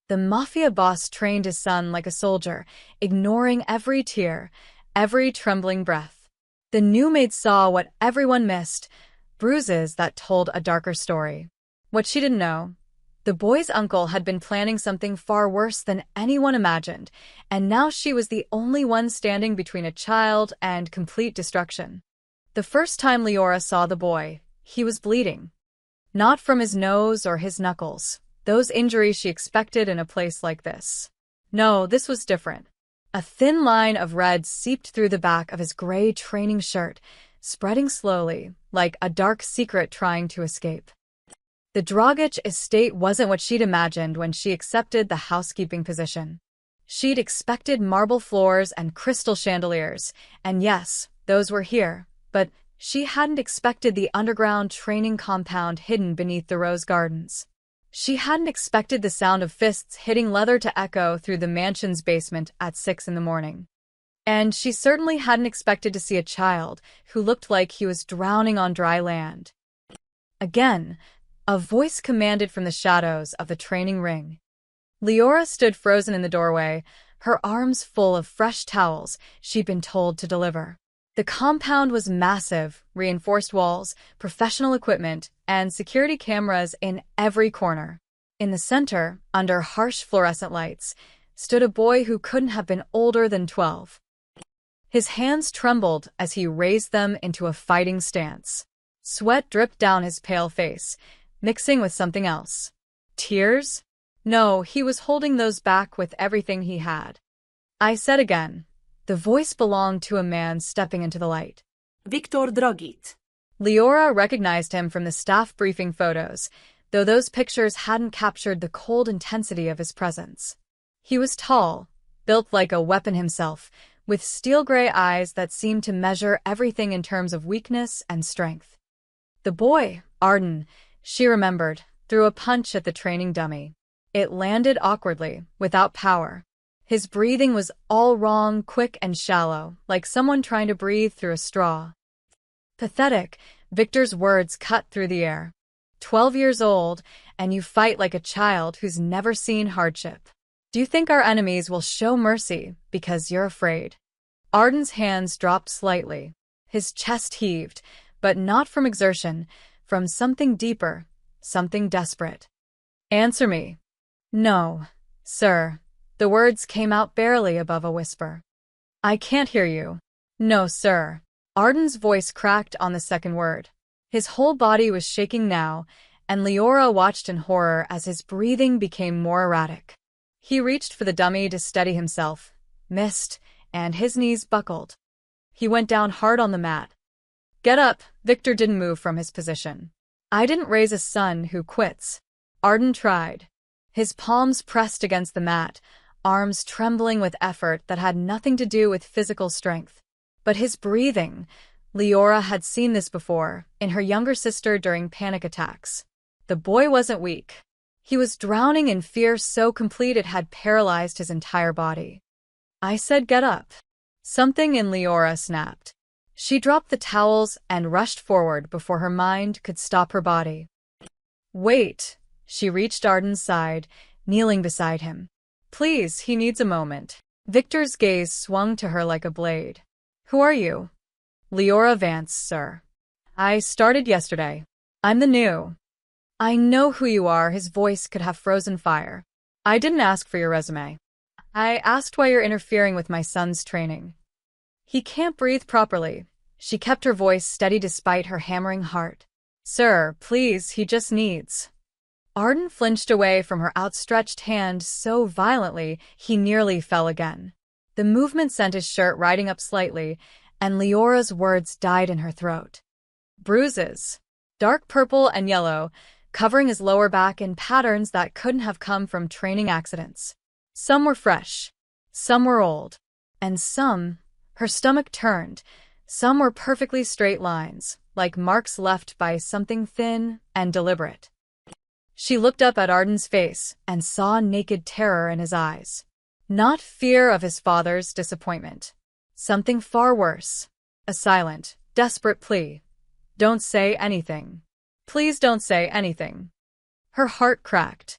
The Mafia boss trained his son like a soldier, ignoring every tear, every trembling breath. The new maid saw what everyone missed, bruises that told a darker story. What she didn't know, the boy's uncle had been planning something far worse than anyone imagined, and now she was the only one standing between a child and complete destruction. The first time Leora saw the boy, he was bleeding. Not from his nose or his knuckles, those injuries she expected in a place like this. No, this was different. A thin line of red seeped through the back of his gray training shirt, spreading slowly, like a dark secret trying to escape. The Dragic estate wasn't what she'd imagined when she accepted the housekeeping position. She'd expected marble floors and crystal chandeliers, and yes, those were here, but she hadn't expected the underground training compound hidden beneath the rose gardens. She hadn't expected the sound of fists hitting leather to echo through the mansion's basement at 6 in the morning. And she certainly hadn't expected to see a child who looked like he was drowning on dry land. Again, a voice commanded from the shadows of the training ring. Leora stood frozen in the doorway, her arms full of fresh towels she'd been told to deliver. The compound was massive, reinforced walls, professional equipment, and security cameras in every corner. In the center, under harsh fluorescent lights, stood a boy who couldn't have been older than 12. His hands trembled as he raised them into a fighting stance. Sweat dripped down his pale face, mixing with something else. Tears? No, he was holding those back with everything he had. I said again. The voice belonged to a man stepping into the light. Viktor Dragic. Leora recognized him from the staff briefing photos, though those pictures hadn't captured the cold intensity of his presence. He was tall, built like a weapon himself, with steel-gray eyes that seemed to measure everything in terms of weakness and strength. The boy, Arden, she remembered, threw a punch at the training dummy. It landed awkwardly, without power. His breathing was all wrong, quick and shallow, like someone trying to breathe through a straw. Pathetic, Victor's words cut through the air. 12 years old, and you fight like a child who's never seen hardship. Do you think our enemies will show mercy because you're afraid? Arden's hands dropped slightly. His chest heaved, but not from exertion, from something deeper, something desperate. Answer me. No, sir. The words came out barely above a whisper. I can't hear you. No, sir. Arden's voice cracked on the second word. His whole body was shaking now, and Leora watched in horror as his breathing became more erratic. He reached for the dummy to steady himself, missed, and his knees buckled. He went down hard on the mat. Get up. Victor didn't move from his position. I didn't raise a son who quits. Arden tried. His palms pressed against the mat, arms trembling with effort that had nothing to do with physical strength. But his breathing, Leora had seen this before, in her younger sister during panic attacks. The boy wasn't weak. He was drowning in fear so complete it had paralyzed his entire body. I said get up. Something in Leora snapped. She dropped the towels and rushed forward before her mind could stop her body. Wait. She reached Arden's side, kneeling beside him. Please, he needs a moment. Victor's gaze swung to her like a blade. Who are you? Leora Vance, sir. I started yesterday. I'm the new. I know who you are. His voice could have frozen fire. I didn't ask for your resume. I asked why you're interfering with my son's training. He can't breathe properly. She kept her voice steady despite her hammering heart. Sir, please, he just needs. Arden flinched away from her outstretched hand so violently he nearly fell again. The movement sent his shirt riding up slightly, and Leora's words died in her throat. Bruises. Dark purple and yellow, covering his lower back in patterns that couldn't have come from training accidents. Some were fresh, some were old, and some, her stomach turned, some were perfectly straight lines, like marks left by something thin and deliberate. She looked up at Arden's face and saw naked terror in his eyes. Not fear of his father's disappointment. Something far worse. A silent, desperate plea. Don't say anything. Please don't say anything. Her heart cracked.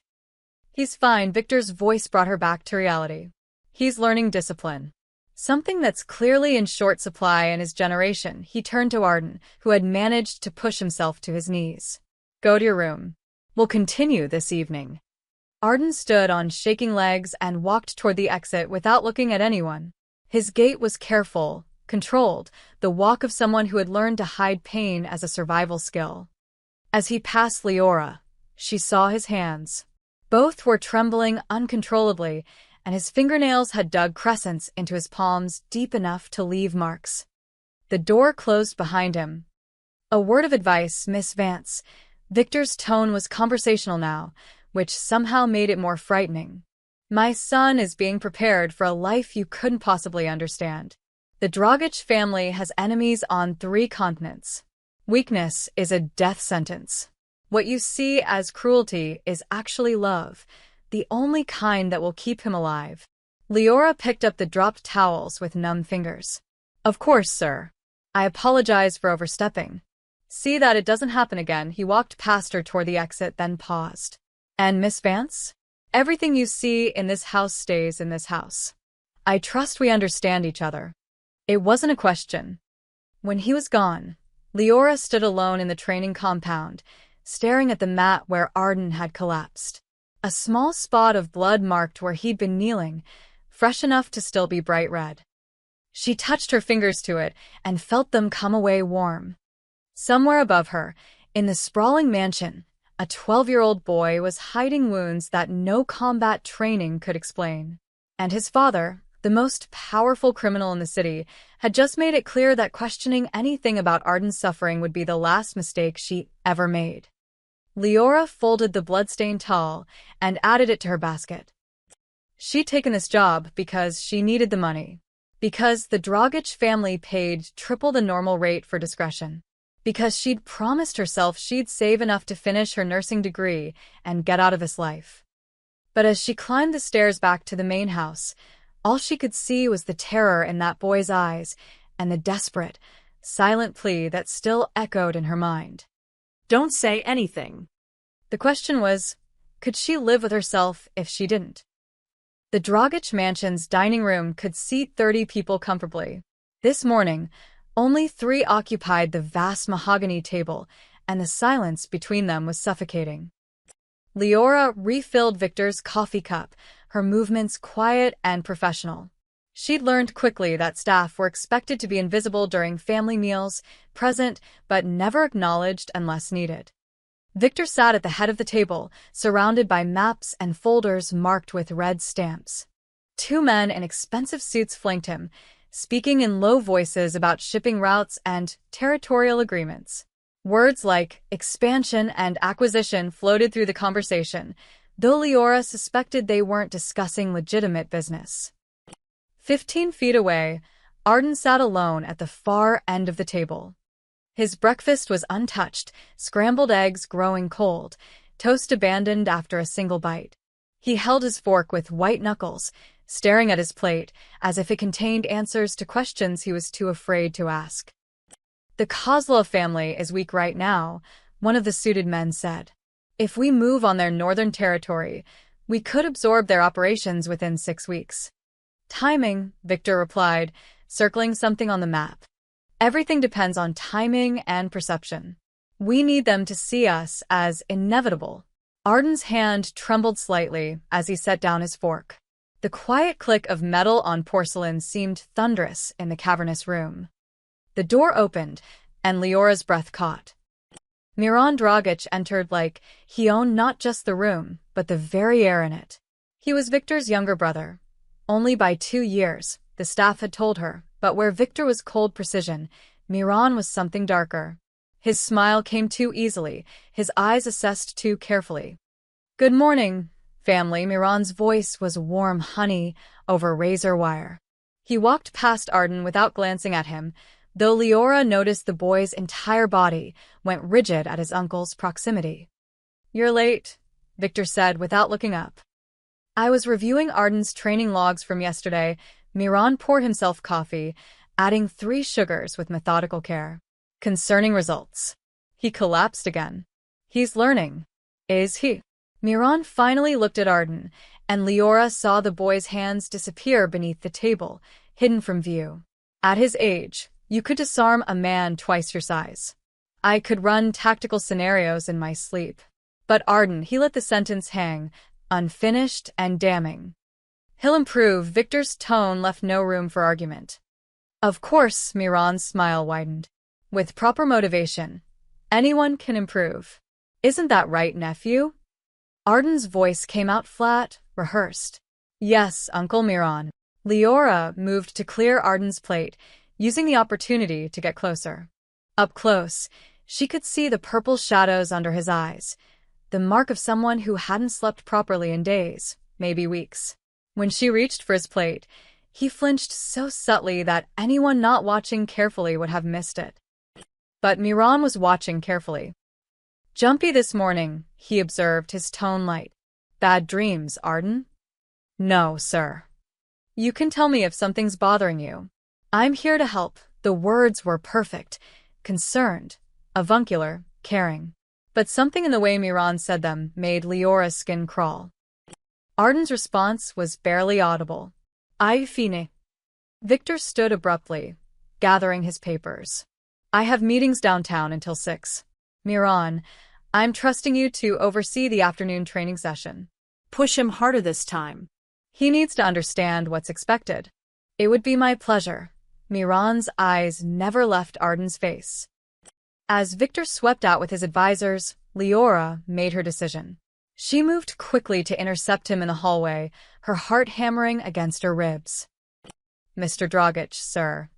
He's fine. Victor's voice brought her back to reality. He's learning discipline. Something that's clearly in short supply in his generation. He turned to Arden, who had managed to push himself to his knees. Go to your room. We'll continue this evening. Arden stood on shaking legs and walked toward the exit without looking at anyone. His gait was careful, controlled, the walk of someone who had learned to hide pain as a survival skill. As he passed Leora, she saw his hands. Both were trembling uncontrollably, and his fingernails had dug crescents into his palms deep enough to leave marks. The door closed behind him. A word of advice, Miss Vance. Victor's tone was conversational now, which somehow made it more frightening. My son is being prepared for a life you couldn't possibly understand. The Dragic family has enemies on 3 continents. Weakness is a death sentence. What you see as cruelty is actually love, the only kind that will keep him alive. Leora picked up the dropped towels with numb fingers. Of course, sir. I apologize for overstepping. See that it doesn't happen again. He walked past her toward the exit, then paused. And Miss Vance? Everything you see in this house stays in this house. I trust we understand each other. It wasn't a question. When he was gone, Leora stood alone in the training compound, staring at the mat where Arden had collapsed. A small spot of blood marked where he'd been kneeling, fresh enough to still be bright red. She touched her fingers to it and felt them come away warm. Somewhere above her, in the sprawling mansion, a 12-year-old boy was hiding wounds that no combat training could explain. And his father, the most powerful criminal in the city, had just made it clear that questioning anything about Arden's suffering would be the last mistake she ever made. Leora folded the bloodstained towel and added it to her basket. She'd taken this job because she needed the money. Because the Dragic family paid triple the normal rate for discretion. Because she'd promised herself she'd save enough to finish her nursing degree and get out of this life. But as she climbed the stairs back to the main house, all she could see was the terror in that boy's eyes and the desperate, silent plea that still echoed in her mind. Don't say anything. The question was, could she live with herself if she didn't? The Dragic mansion's dining room could seat 30 people comfortably. This morning, only 3 occupied the vast mahogany table, and the silence between them was suffocating. Leora refilled Victor's coffee cup, her movements quiet and professional. She'd learned quickly that staff were expected to be invisible during family meals, present but never acknowledged unless needed. Victor sat at the head of the table, surrounded by maps and folders marked with red stamps. 2 men in expensive suits flanked him, speaking in low voices about shipping routes and territorial agreements. Words like expansion and acquisition floated through the conversation, though Leora suspected they weren't discussing legitimate business. 15 feet away, Arden sat alone at the far end of the table. His breakfast was untouched, scrambled eggs growing cold, toast abandoned after a single bite. He held his fork with white knuckles, staring at his plate as if it contained answers to questions he was too afraid to ask. The Kozlov family is weak right now, one of the suited men said. If we move on their northern territory, we could absorb their operations within 6 weeks. Timing, Victor replied, circling something on the map. Everything depends on timing and perception. We need them to see us as inevitable. Arden's hand trembled slightly as he set down his fork. The quiet click of metal on porcelain seemed thunderous in the cavernous room. The door opened, and Leora's breath caught. Miran Dragic entered like he owned not just the room, but the very air in it. He was Victor's younger brother. Only by 2 years, the staff had told her, but where Victor was cold precision, Miran was something darker. His smile came too easily, his eyes assessed too carefully. Good morning, family. Miran's voice was warm honey over razor wire. He walked past Arden without glancing at him, though Leora noticed the boy's entire body went rigid at his uncle's proximity. You're late, Victor said without looking up. I was reviewing Arden's training logs from yesterday. Miran poured himself coffee, adding 3 sugars with methodical care. Concerning results. He collapsed again. He's learning. Is he? Miran finally looked at Arden, and Leora saw the boy's hands disappear beneath the table, hidden from view. At his age, you could disarm a man twice your size. I could run tactical scenarios in my sleep. But Arden, he let the sentence hang, unfinished and damning. He'll improve. Victor's tone left no room for argument. Of course, Miran's smile widened. With proper motivation, anyone can improve. Isn't that right, nephew? Arden's voice came out flat, rehearsed. Yes, Uncle Miran. Leora moved to clear Arden's plate, using the opportunity to get closer. Up close, she could see the purple shadows under his eyes, the mark of someone who hadn't slept properly in days, maybe weeks. When she reached for his plate, he flinched so subtly that anyone not watching carefully would have missed it. But Miran was watching carefully. Jumpy this morning, he observed, his tone light. Bad dreams, Arden? No, sir. You can tell me if something's bothering you. I'm here to help. The words were perfect, concerned, avuncular, caring. But something in the way Miran said them made Leora's skin crawl. Arden's response was barely audible. I fine. Victor stood abruptly, gathering his papers. I have meetings downtown until 6. Miran, I'm trusting you to oversee the afternoon training session. Push him harder this time. He needs to understand what's expected. It would be my pleasure. Miran's eyes never left Arden's face. As Victor swept out with his advisors, Leora made her decision. She moved quickly to intercept him in the hallway, her heart hammering against her ribs. Mr. Dragic, sir.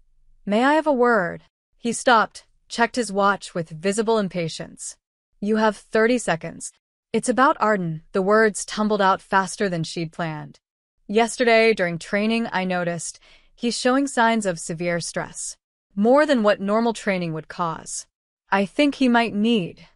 May I have a word? He stopped, checked his watch with visible impatience. You have 30 seconds. It's about Arden. The words tumbled out faster than she'd planned. Yesterday, during training, I noticed he's showing signs of severe stress. More than what normal training would cause. I think he might need.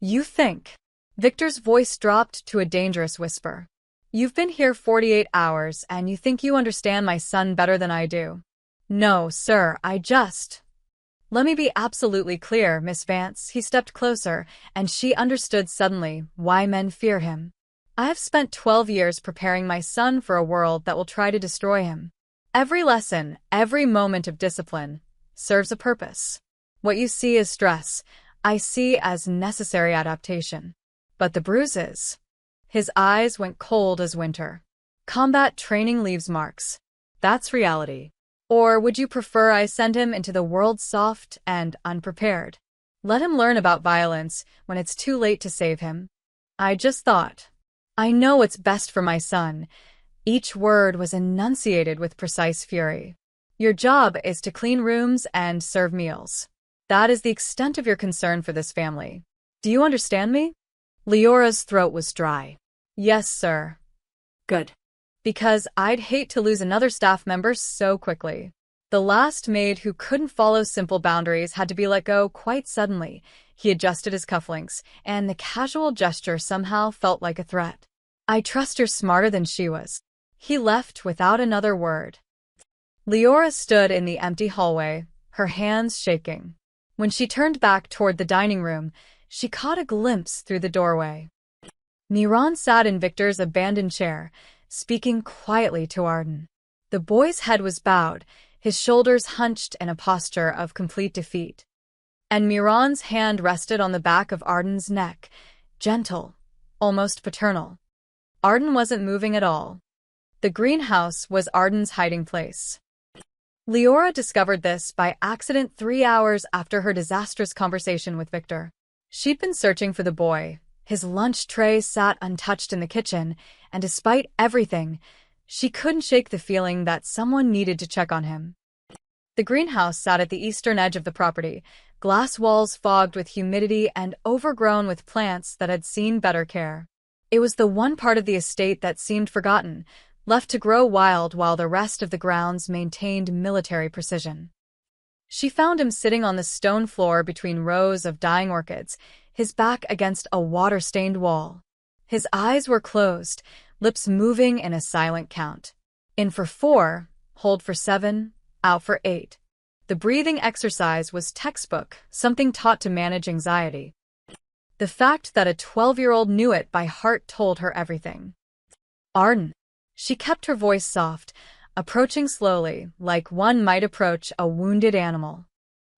You think? Victor's voice dropped to a dangerous whisper. You've been here 48 hours, and you think you understand my son better than I do. No, sir, Let me be absolutely clear, Miss Vance. He stepped closer, and she understood suddenly why men fear him. I have spent 12 years preparing my son for a world that will try to destroy him. Every lesson, every moment of discipline, serves a purpose. What you see as stress, I see as necessary adaptation. But the bruises... His eyes went cold as winter. Combat training leaves marks. That's reality. Or would you prefer I send him into the world soft and unprepared? Let him learn about violence when it's too late to save him. I just thought. I know what's best for my son. Each word was enunciated with precise fury. Your job is to clean rooms and serve meals. That is the extent of your concern for this family. Do you understand me? Leora's throat was dry. Yes, sir. Good. Because I'd hate to lose another staff member so quickly. The last maid who couldn't follow simple boundaries had to be let go quite suddenly. He adjusted his cufflinks, and the casual gesture somehow felt like a threat. I trust you're smarter than she was. He left without another word. Leora stood in the empty hallway, her hands shaking. When she turned back toward the dining room, she caught a glimpse through the doorway. Miran sat in Victor's abandoned chair, speaking quietly to Arden. The boy's head was bowed, his shoulders hunched in a posture of complete defeat. And Miran's hand rested on the back of Arden's neck, gentle, almost paternal. Arden wasn't moving at all. The greenhouse was Arden's hiding place. Leora discovered this by accident 3 hours after her disastrous conversation with Victor. She'd been searching for the boy. His lunch tray sat untouched in the kitchen, and despite everything, she couldn't shake the feeling that someone needed to check on him. The greenhouse sat at the eastern edge of the property, glass walls fogged with humidity and overgrown with plants that had seen better care. It was the one part of the estate that seemed forgotten, left to grow wild while the rest of the grounds maintained military precision. She found him sitting on the stone floor between rows of dying orchids, his back against a water-stained wall. His eyes were closed, lips moving in a silent count. In for 4, hold for 7, out for 8. The breathing exercise was textbook, something taught to manage anxiety. The fact that a 12-year-old knew it by heart told her everything. Arden. She kept her voice soft, approaching slowly, like one might approach a wounded animal.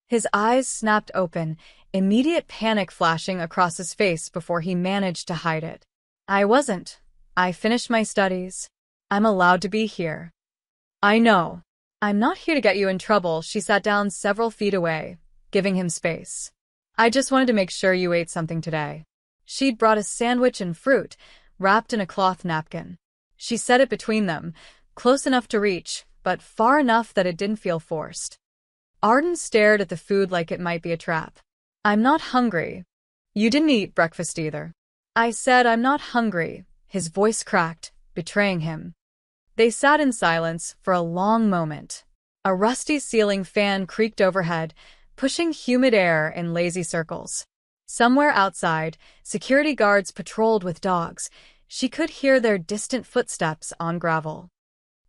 His eyes snapped open, immediate panic flashing across his face before he managed to hide it. I wasn't. I finished my studies. I'm allowed to be here. I know. I'm not here to get you in trouble. She sat down several feet away, giving him space. I just wanted to make sure you ate something today. She'd brought a sandwich and fruit, wrapped in a cloth napkin. She set it between them, close enough to reach, but far enough that it didn't feel forced. Arden stared at the food like it might be a trap. I'm not hungry. You didn't eat breakfast either. I said I'm not hungry. His voice cracked, betraying him. They sat in silence for a long moment. A rusty ceiling fan creaked overhead, pushing humid air in lazy circles. Somewhere outside, security guards patrolled with dogs. She could hear their distant footsteps on gravel.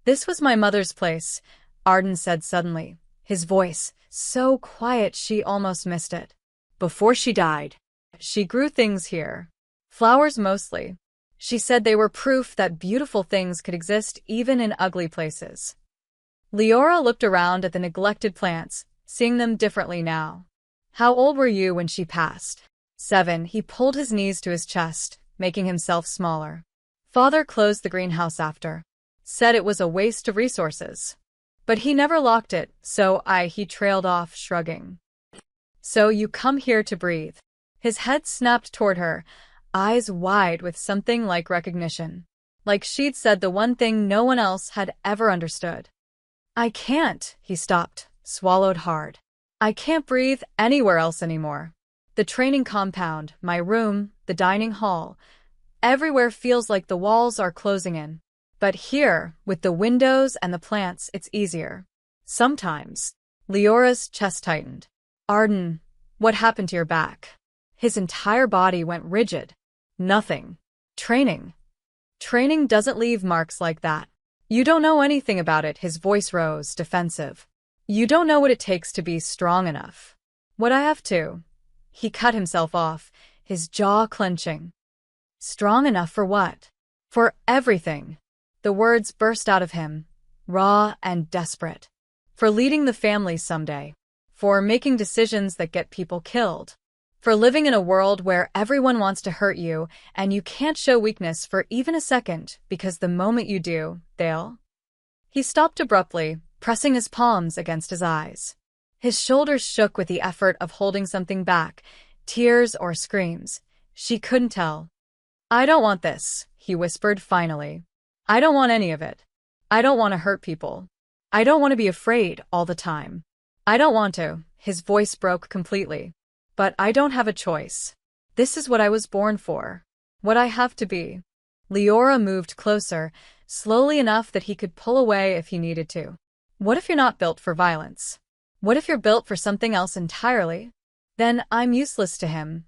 This was my mother's place, Arden said suddenly, his voice so quiet she almost missed it. Before she died, she grew things here. Flowers mostly. She said they were proof that beautiful things could exist even in ugly places. Leora looked around at the neglected plants, seeing them differently now. How old were you when she passed? 7. He pulled his knees to his chest, making himself smaller. Father closed the greenhouse after. Said it was a waste of resources. But he never locked it, so he trailed off, shrugging. So you come here to breathe. His head snapped toward her, eyes wide with something like recognition. Like she'd said the one thing no one else had ever understood. I can't, he stopped, swallowed hard. I can't breathe anywhere else anymore. The training compound, my room, the dining hall. Everywhere feels like the walls are closing in. But here, with the windows and the plants, it's easier. Sometimes. Leora's chest tightened. Arden, what happened to your back? His entire body went rigid. Nothing. Training. Training doesn't leave marks like that. You don't know anything about it. His voice rose, defensive. You don't know what it takes to be strong enough. What I have to. He cut himself off, his jaw clenching. Strong enough for what? For everything. The words burst out of him, raw and desperate. For leading the family someday. For making decisions that get people killed. For living in a world where everyone wants to hurt you and you can't show weakness for even a second because the moment you do, they'll. He stopped abruptly, pressing his palms against his eyes. His shoulders shook with the effort of holding something back, tears or screams. She couldn't tell. I don't want this, he whispered finally. I don't want any of it. I don't want to hurt people. I don't want to be afraid all the time. I don't want to. His voice broke completely. But I don't have a choice. This is what I was born for. What I have to be. Leora moved closer, slowly enough that he could pull away if he needed to. What if you're not built for violence? What if you're built for something else entirely? Then I'm useless to him.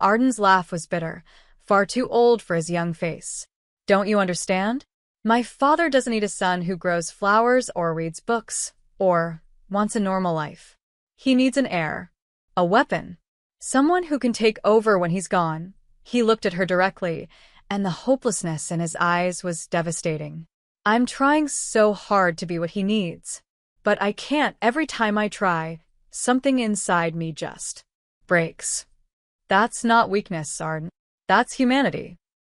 Arden's laugh was bitter, far too old for his young face. Don't you understand? My father doesn't need a son who grows flowers or reads books, or wants a normal life. He needs an heir. A weapon. Someone who can take over when he's gone. He looked at her directly, and the hopelessness in his eyes was devastating. I'm trying so hard to be what he needs. But I can't. Every time I try, something inside me just breaks. That's not weakness, Arden. That's humanity.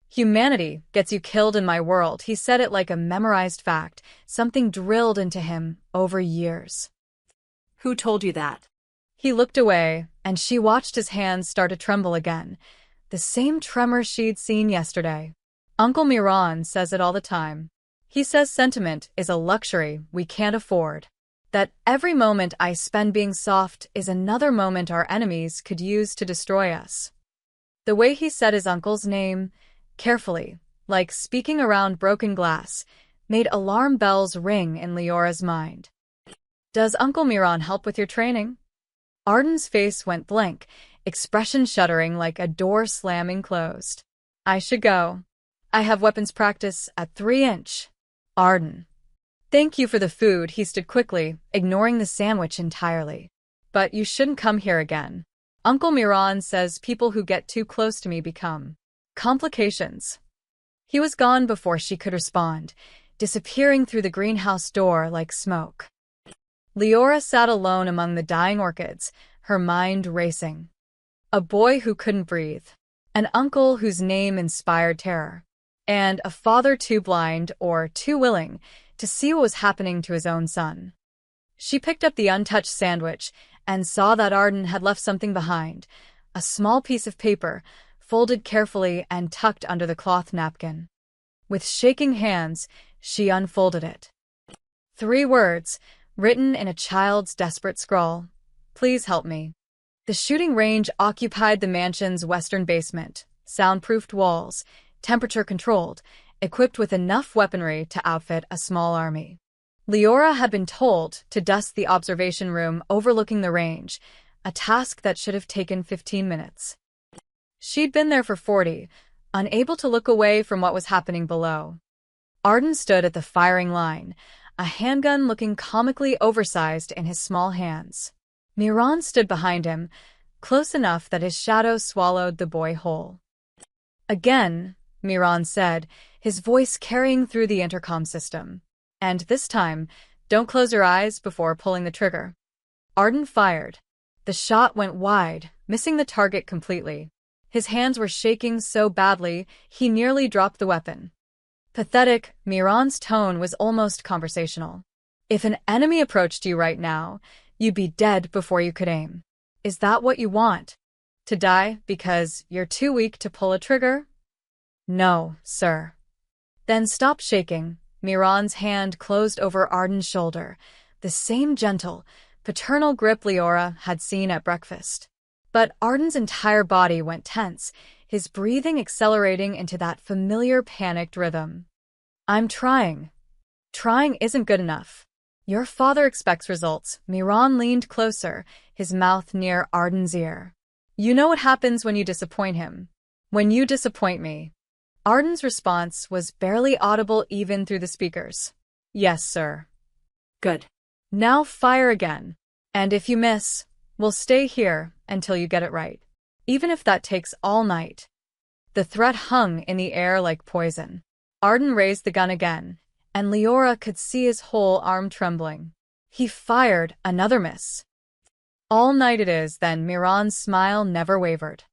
Humanity gets you killed in my world. He said it like a memorized fact, something drilled into him over years. Who told you that? He looked away, and she watched his hands start to tremble again, the same tremor she'd seen yesterday. Uncle Miran says it all the time. He says sentiment is a luxury we can't afford. That every moment I spend being soft is another moment our enemies could use to destroy us. The way he said his uncle's name, carefully, like speaking around broken glass, made alarm bells ring in Leora's mind. Does Uncle Miran help with your training? Arden's face went blank, expression shuddering like a door slamming closed. I should go. I have weapons practice at 3-inch. Arden. Thank you for the food. He stood quickly, ignoring the sandwich entirely. But you shouldn't come here again. Uncle Miran says people who get too close to me become complications. He was gone before she could respond, disappearing through the greenhouse door like smoke. Leora sat alone among the dying orchids, her mind racing. A boy who couldn't breathe, an uncle whose name inspired terror, and a father too blind or too willing to see what was happening to his own son. She picked up the untouched sandwich and saw that Arden had left something behind, a small piece of paper, folded carefully and tucked under the cloth napkin. With shaking hands, she unfolded it. 3 words, written in a child's desperate scrawl. Please help me. The shooting range occupied the mansion's western basement, soundproofed walls, temperature-controlled, equipped with enough weaponry to outfit a small army. Leora had been told to dust the observation room overlooking the range, a task that should have taken 15 minutes. She'd been there for 40, unable to look away from what was happening below. Arden stood at the firing line, a handgun looking comically oversized in his small hands. Miran stood behind him, close enough that his shadow swallowed the boy whole. Again, Miran said, his voice carrying through the intercom system. And this time, don't close your eyes before pulling the trigger. Arden fired. The shot went wide, missing the target completely. His hands were shaking so badly, he nearly dropped the weapon. Pathetic, Miran's tone was almost conversational. If an enemy approached you right now, you'd be dead before you could aim. Is that what you want? To die because you're too weak to pull a trigger? No, sir. Then stop shaking. Miran's hand closed over Arden's shoulder, the same gentle, paternal grip Leora had seen at breakfast. But Arden's entire body went tense, his breathing accelerating into that familiar panicked rhythm. I'm trying. Trying isn't good enough. Your father expects results. Miran leaned closer, his mouth near Arden's ear. You know what happens when you disappoint him. When you disappoint me. Arden's response was barely audible even through the speakers. Yes, sir. Good. Now fire again. And if you miss, we'll stay here until you get it right. Even if that takes all night. The threat hung in the air like poison. Arden raised the gun again, and Leora could see his whole arm trembling. He fired another miss. All night it is, then. Miran's smile never wavered.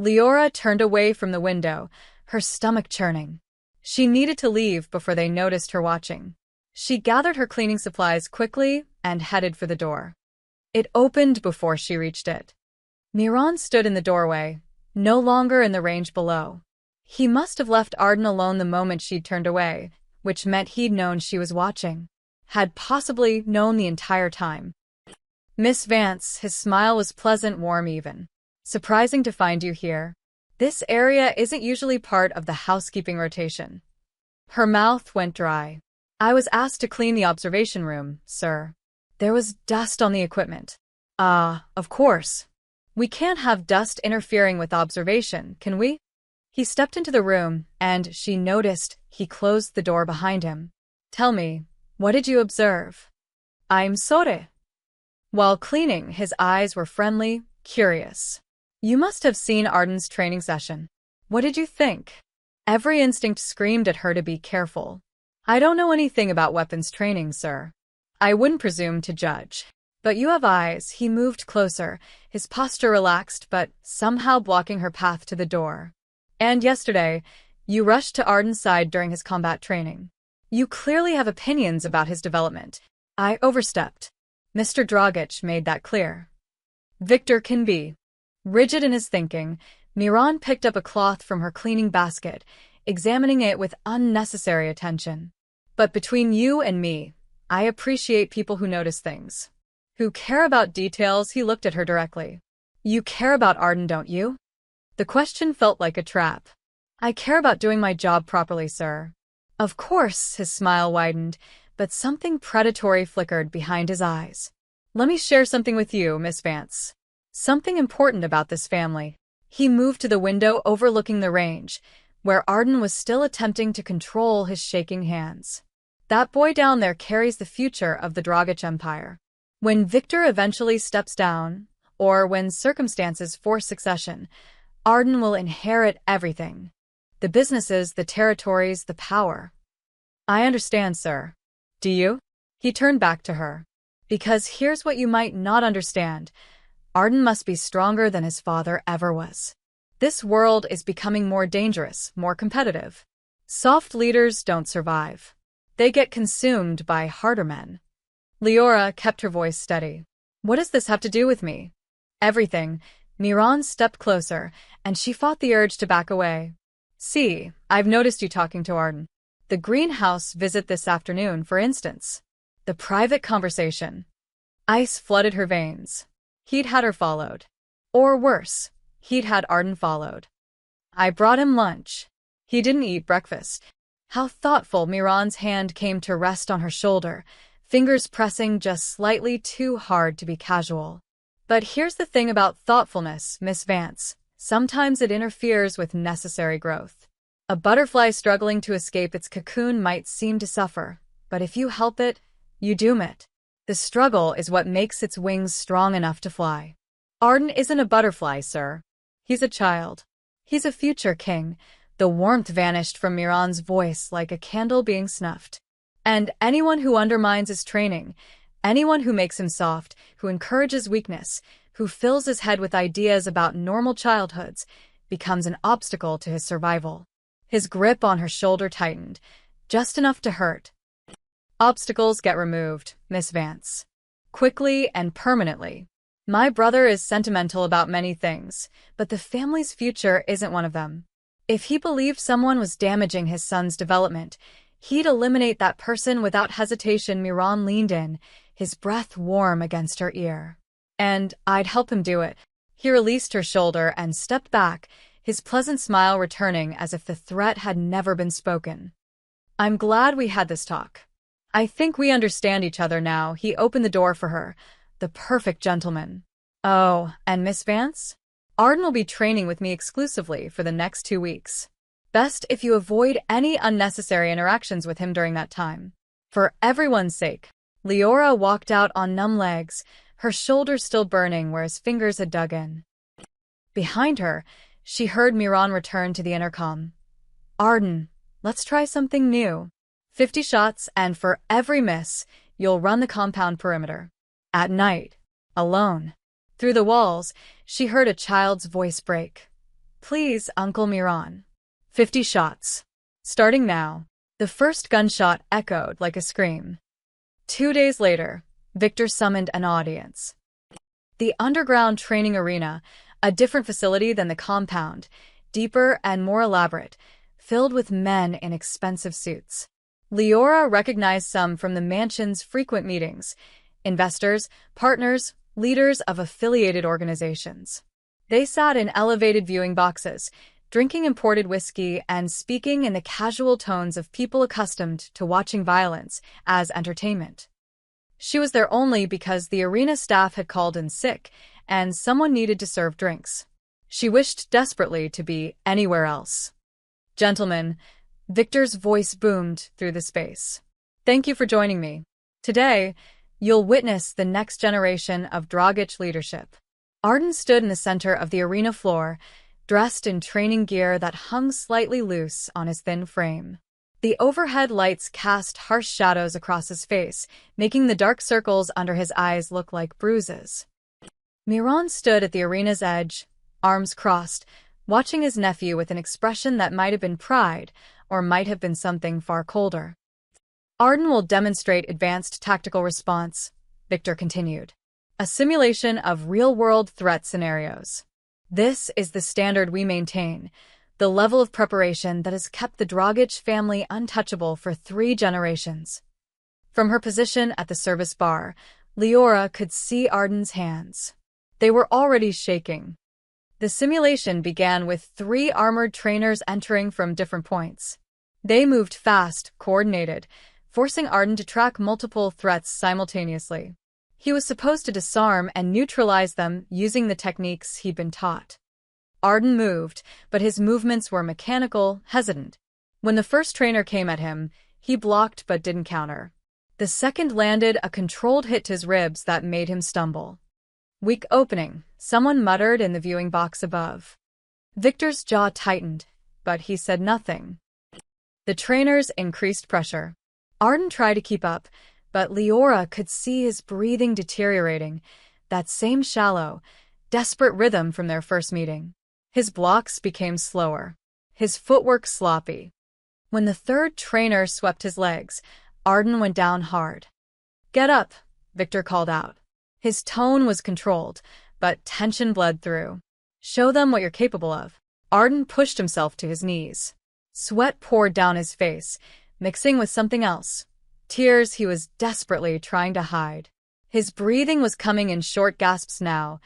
Leora turned away from the window, her stomach churning. She needed to leave before they noticed her watching. She gathered her cleaning supplies quickly and headed for the door. It opened before she reached it. Miran stood in the doorway, no longer in the range below. He must have left Arden alone the moment she'd turned away, which meant he'd known she was watching. Had possibly known the entire time. Miss Vance, his smile was pleasant, warm even. Surprising to find you here. This area isn't usually part of the housekeeping rotation. Her mouth went dry. I was asked to clean the observation room, sir. There was dust on the equipment. Of course. We can't have dust interfering with observation, can we? He stepped into the room, and she noticed he closed the door behind him. Tell me, what did you observe? I'm sorry. While cleaning, his eyes were friendly, curious. You must have seen Arden's training session. What did you think? Every instinct screamed at her to be careful. I don't know anything about weapons training, sir. I wouldn't presume to judge. But you have eyes. He moved closer, his posture relaxed but somehow blocking her path to the door. And yesterday, you rushed to Arden's side during his combat training. You clearly have opinions about his development. I overstepped. Mr. Dragic made that clear. Victor can be rigid in his thinking. Miran picked up a cloth from her cleaning basket, examining it with unnecessary attention. But between you and me, I appreciate people who notice things. Who care about details. He looked at her directly. You care about Arden, don't you? The question felt like a trap. I care about doing my job properly, sir. Of course, his smile widened, but something predatory flickered behind his eyes. Let me share something with you, Miss Vance. Something important about this family. He moved to the window overlooking the range, where Arden was still attempting to control his shaking hands. That boy down there carries the future of the Dragic Empire. When Victor eventually steps down, or when circumstances force succession, Arden will inherit everything. The businesses, the territories, the power. I understand, sir. Do you? He turned back to her. Because here's what you might not understand. Arden must be stronger than his father ever was. This world is becoming more dangerous, more competitive. Soft leaders don't survive. They get consumed by harder men. Leora kept her voice steady. What does this have to do with me? Everything. Miran stepped closer, and she fought the urge to back away. See, I've noticed you talking to Arden. The greenhouse visit this afternoon, for instance. The private conversation. Ice flooded her veins. He'd had her followed. Or worse, he'd had Arden followed. I brought him lunch. He didn't eat breakfast. How thoughtful. Miran's hand came to rest on her shoulder, fingers pressing just slightly too hard to be casual. But here's the thing about thoughtfulness, Miss Vance. Sometimes it interferes with necessary growth. A butterfly struggling to escape its cocoon might seem to suffer, but if you help it, you doom it. The struggle is what makes its wings strong enough to fly. Arden isn't a butterfly, sir. He's a child. He's a future king. The warmth vanished from Miran's voice like a candle being snuffed. And anyone who undermines his training, anyone who makes him soft, who encourages weakness, who fills his head with ideas about normal childhoods, becomes an obstacle to his survival. His grip on her shoulder tightened, just enough to hurt. Obstacles get removed, Miss Vance. Quickly and permanently. My brother is sentimental about many things, but the family's future isn't one of them. If he believed someone was damaging his son's development, he'd eliminate that person without hesitation. Miran leaned in, his breath warm against her ear. And I'd help him do it. He released her shoulder and stepped back, his pleasant smile returning as if the threat had never been spoken. I'm glad we had this talk. I think we understand each other now. He opened the door for her. The perfect gentleman. Oh, and Miss Vance? Arden will be training with me exclusively for the next 2 weeks. Best if you avoid any unnecessary interactions with him during that time. For everyone's sake. Leora walked out on numb legs, her shoulders still burning where his fingers had dug in. Behind her, she heard Miran return to the intercom. Arden, let's try something new. 50 shots, and for every miss, you'll run the compound perimeter. At night. Alone. Through the walls, she heard a child's voice break. Please, Uncle Miran. 50 shots. Starting now. The first gunshot echoed like a scream. 2 days later, Victor summoned an audience. The underground training arena, a different facility than the compound, deeper and more elaborate, filled with men in expensive suits. Leora recognized some from the mansion's frequent meetings. Investors, partners, leaders of affiliated organizations. They sat in elevated viewing boxes, drinking imported whiskey and speaking in the casual tones of people accustomed to watching violence as entertainment. She was there only because the arena staff had called in sick and someone needed to serve drinks. She wished desperately to be anywhere else. Gentlemen, Victor's voice boomed through the space. Thank you for joining me. Today, you'll witness the next generation of Dragic leadership. Arden stood in the center of the arena floor, dressed in training gear that hung slightly loose on his thin frame. The overhead lights cast harsh shadows across his face, making the dark circles under his eyes look like bruises. Miran stood at the arena's edge, arms crossed, watching his nephew with an expression that might have been pride or might have been something far colder. Arden will demonstrate advanced tactical response, Victor continued. A simulation of real-world threat scenarios. This is the standard we maintain, the level of preparation that has kept the Dragic family untouchable for 3 generations. From her position at the service bar, Leora could see Arden's hands. They were already shaking. The simulation began with 3 armored trainers entering from different points. They moved fast, coordinated, forcing Arden to track multiple threats simultaneously. He was supposed to disarm and neutralize them using the techniques he'd been taught. Arden moved, but his movements were mechanical, hesitant. When the first trainer came at him, he blocked but didn't counter. The second landed a controlled hit to his ribs that made him stumble. Weak opening, someone muttered in the viewing box above. Victor's jaw tightened, but he said nothing. The trainers increased pressure. Arden tried to keep up, but Leora could see his breathing deteriorating, that same shallow, desperate rhythm from their first meeting. His blocks became slower, his footwork sloppy. When the third trainer swept his legs, Arden went down hard. "Get up," Victor called out. His tone was controlled, but tension bled through. "Show them what you're capable of." Arden pushed himself to his knees. Sweat poured down his face, mixing with something else. Tears he was desperately trying to hide. His breathing was coming in short gasps now,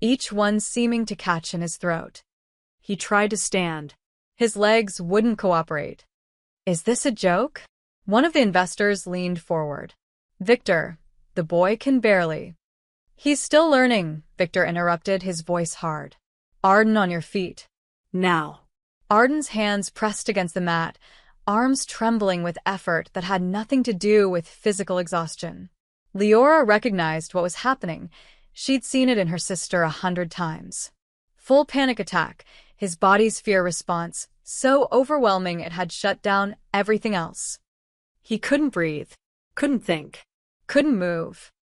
each one seeming to catch in his throat. He tried to stand. His legs wouldn't cooperate. "Is this a joke?" One of the investors leaned forward. "Victor, the boy can barely." "He's still learning," Victor interrupted, his voice hard. "Arden, on your feet." Now. Arden's hands pressed against the mat, arms trembling with effort that had nothing to do with physical exhaustion. Leora recognized what was happening. She'd seen it in her sister 100 times. Full panic attack, his body's fear response, so overwhelming it had shut down everything else. He couldn't breathe, Couldn't think. couldn't move.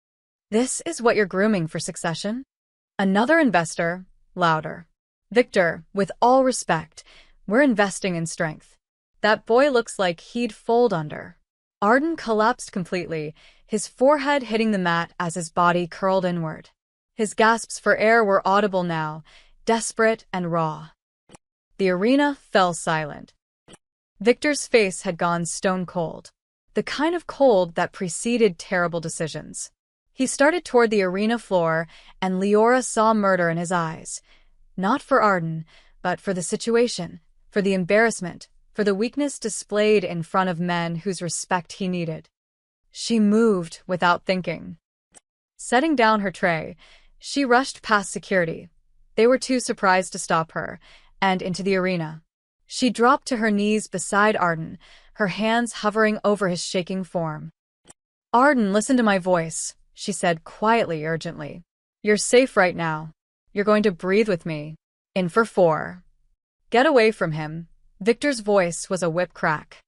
"This is what you're grooming for succession?" Another investor, louder. "Victor, with all respect, we're investing in strength. That boy looks like he'd fold under." Arden collapsed completely, his forehead hitting the mat as his body curled inward. His gasps for air were audible now, desperate and raw. The arena fell silent. Victor's face had gone stone cold, the kind of cold that preceded terrible decisions. He started toward the arena floor, and Leora saw murder in his eyes. Not for Arden, but for the situation, for the embarrassment, for the weakness displayed in front of men whose respect he needed. She moved without thinking. Setting down her tray, she rushed past security. They were too surprised to stop her, and into the arena. She dropped to her knees beside Arden, her hands hovering over his shaking form. "Arden, listen to my voice," she said quietly, urgently. "You're safe right now. You're going to breathe with me. In for 4. Get away from him." Victor's voice was a whip crack.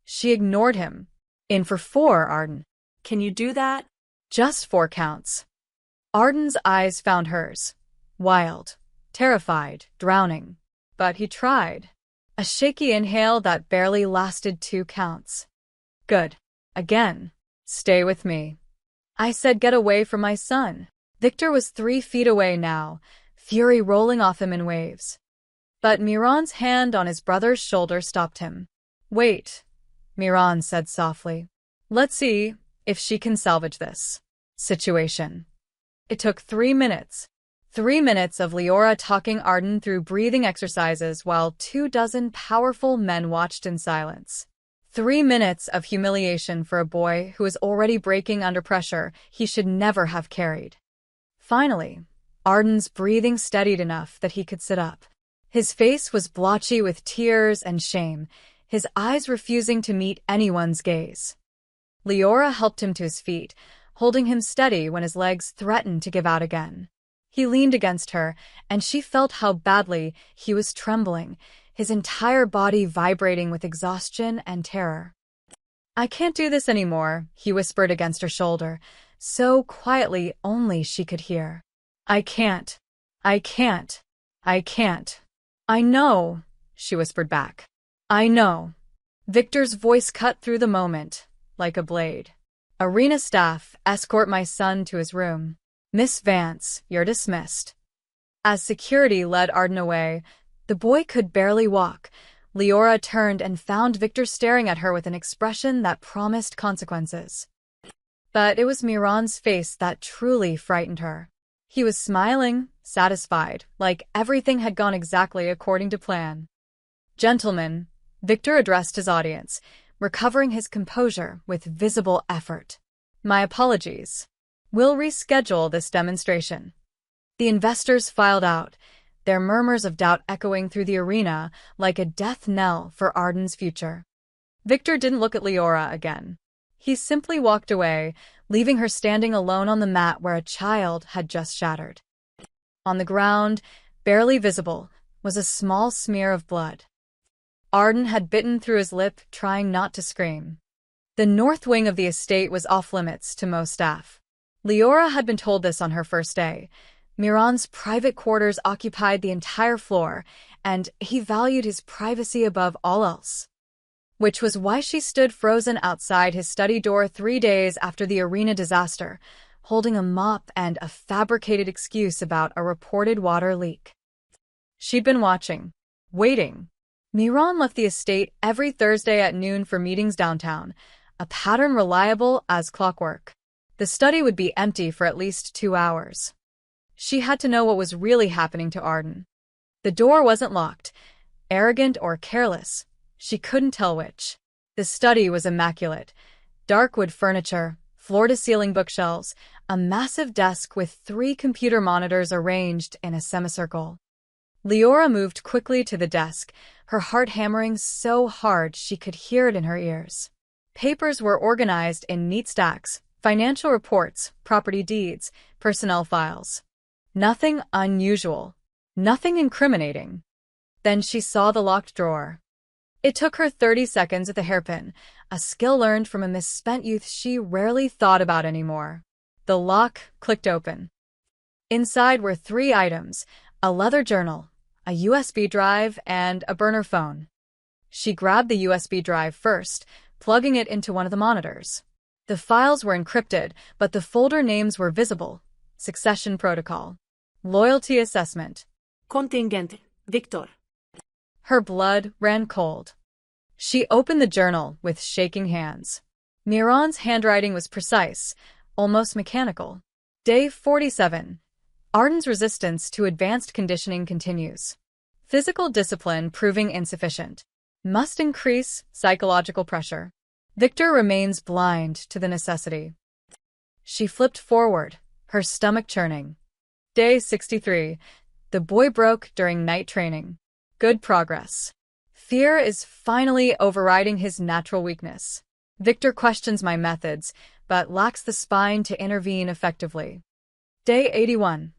She ignored him. "In for 4, Arden." Can you do that? "Just 4 counts." Arden's eyes found hers. Wild, terrified, drowning. But he tried. A shaky inhale that barely lasted 2 counts. "Good. Again. Stay with me." "I said get away from my son." Victor was 3 feet away now, fury rolling off him in waves. But Miran's hand on his brother's shoulder stopped him. "Wait," Miran said softly. "Let's see if she can salvage this situation." It took 3 minutes. 3 minutes of Leora talking Arden through breathing exercises while 24 powerful men watched in silence. 3 minutes of humiliation for a boy who was already breaking under pressure he should never have carried. Finally, Arden's breathing steadied enough that he could sit up. His face was blotchy with tears and shame, his eyes refusing to meet anyone's gaze. Leora helped him to his feet, holding him steady when his legs threatened to give out again. He leaned against her, and she felt how badly he was trembling, his entire body vibrating with exhaustion and terror. "I can't do this anymore," he whispered against her shoulder, so quietly only she could hear. "I can't. I can't. I can't." "I know," she whispered back. "I know." Victor's voice cut through the moment, like a blade. "Arena staff, escort my son to his room. Miss Vance, you're dismissed." As security led Arden away, the boy could barely walk. Leora turned and found Victor staring at her with an expression that promised consequences. But it was Miran's face that truly frightened her. He was smiling, satisfied, like everything had gone exactly according to plan. "Gentlemen," Victor addressed his audience, recovering his composure with visible effort. "My apologies. We'll reschedule this demonstration." The investors filed out, their murmurs of doubt echoing through the arena like a death knell for Arden's future. Victor didn't look at Leora again. He simply walked away, leaving her standing alone on the mat where a child had just shattered. On the ground, barely visible, was a small smear of blood. Arden had bitten through his lip, trying not to scream. The north wing of the estate was off-limits to most staff. Leora had been told this on her first day. Miran's private quarters occupied the entire floor, and he valued his privacy above all else. Which was why she stood frozen outside his study door 3 days after the arena disaster, holding a mop and a fabricated excuse about a reported water leak. She'd been watching, waiting. Miran left the estate every Thursday at noon for meetings downtown, a pattern reliable as clockwork. The study would be empty for at least 2 hours. She had to know what was really happening to Arden. The door wasn't locked, arrogant or careless. She couldn't tell which. The study was immaculate. Dark wood furniture, floor-to-ceiling bookshelves, a massive desk with 3 computer monitors arranged in a semicircle. Leora moved quickly to the desk, her heart hammering so hard she could hear it in her ears. Papers were organized in neat stacks, financial reports, property deeds, personnel files. Nothing unusual. Nothing incriminating. Then she saw the locked drawer. It took her 30 seconds at the hairpin, a skill learned from a misspent youth she rarely thought about anymore. The lock clicked open. Inside were 3 items, a leather journal, a USB drive, and a burner phone. She grabbed the USB drive first, plugging it into one of the monitors. The files were encrypted, but the folder names were visible. Succession protocol. Loyalty assessment. Contingente. Victor. Her blood ran cold. She opened the journal with shaking hands. Miran's handwriting was precise, almost mechanical. Day 47. Arden's resistance to advanced conditioning continues. Physical discipline proving insufficient. Must increase psychological pressure. Victor remains blind to the necessity. She flipped forward, her stomach churning. Day 63. The boy broke during night training. Good progress. Fear is finally overriding his natural weakness. Victor questions my methods, but lacks the spine to intervene effectively. Day 81.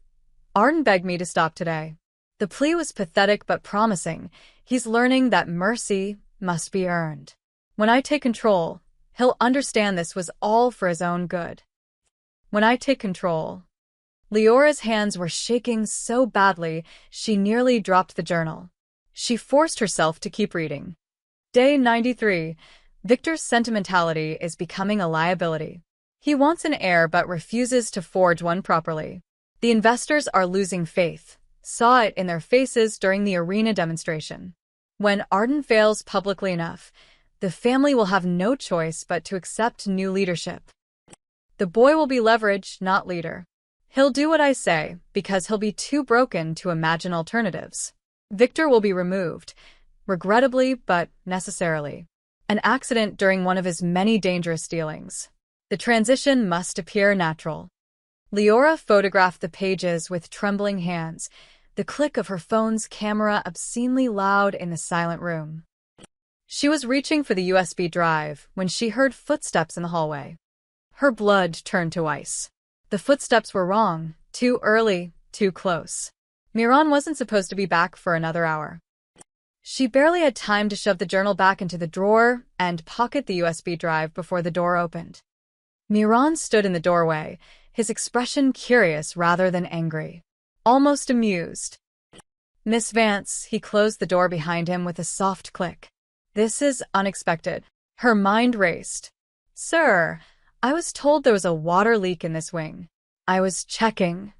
Arden begged me to stop today. The plea was pathetic but promising. He's learning that mercy must be earned. When I take control, he'll understand this was all for his own good. When I take control. Leora's hands were shaking so badly she nearly dropped the journal. She forced herself to keep reading. Day 93. Victor's sentimentality is becoming a liability. He wants an heir but refuses to forge one properly. The investors are losing faith. Saw it in their faces during the arena demonstration. When Arden fails publicly enough, the family will have no choice but to accept new leadership. The boy will be leverage, not leader. He'll do what I say because he'll be too broken to imagine alternatives. Victor will be removed, regrettably but necessarily. An accident during one of his many dangerous dealings. The transition must appear natural. Leora photographed the pages with trembling hands, the click of her phone's camera obscenely loud in the silent room. She was reaching for the USB drive when she heard footsteps in the hallway. Her blood turned to ice. The footsteps were wrong, too early, too close. Miran wasn't supposed to be back for another hour. She barely had time to shove the journal back into the drawer and pocket the USB drive before the door opened. Miran stood in the doorway, his expression curious rather than angry. Almost amused. Miss Vance, he closed the door behind him with a soft click. This is unexpected. Her mind raced. Sir, I was told there was a water leak in this wing. I was checking.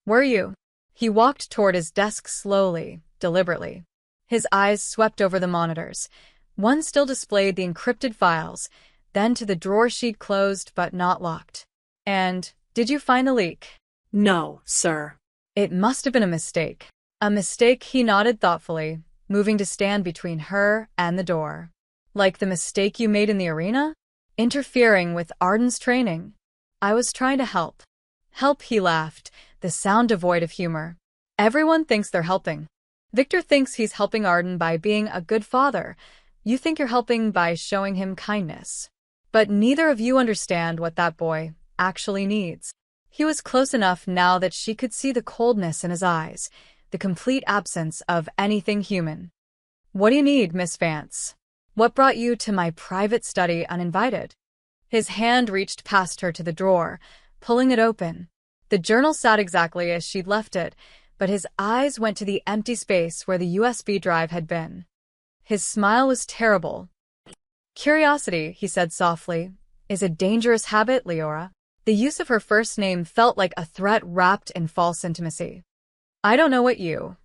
Were you? He walked toward his desk slowly, deliberately. His eyes swept over the monitors. One still displayed the encrypted files, then to the drawer she'd closed but not locked. And, did you find the leak? No, sir. It must have been a mistake. A mistake, he nodded thoughtfully, moving to stand between her and the door. Like the mistake you made in the arena? Interfering with Arden's training. I was trying to help. Help, he laughed, the sound devoid of humor. Everyone thinks they're helping. Victor thinks he's helping Arden by being a good father. You think you're helping by showing him kindness. But neither of you understand what that boy actually needs. He was close enough now that she could see the coldness in his eyes, the complete absence of anything human. What do you need, Miss Vance? What brought you to my private study uninvited? His hand reached past her to the drawer, pulling it open. The journal sat exactly as she'd left it, but his eyes went to the empty space where the USB drive had been. His smile was terrible. Curiosity, he said softly, is a dangerous habit, Leora. The use of her first name felt like a threat wrapped in false intimacy. I don't know what you.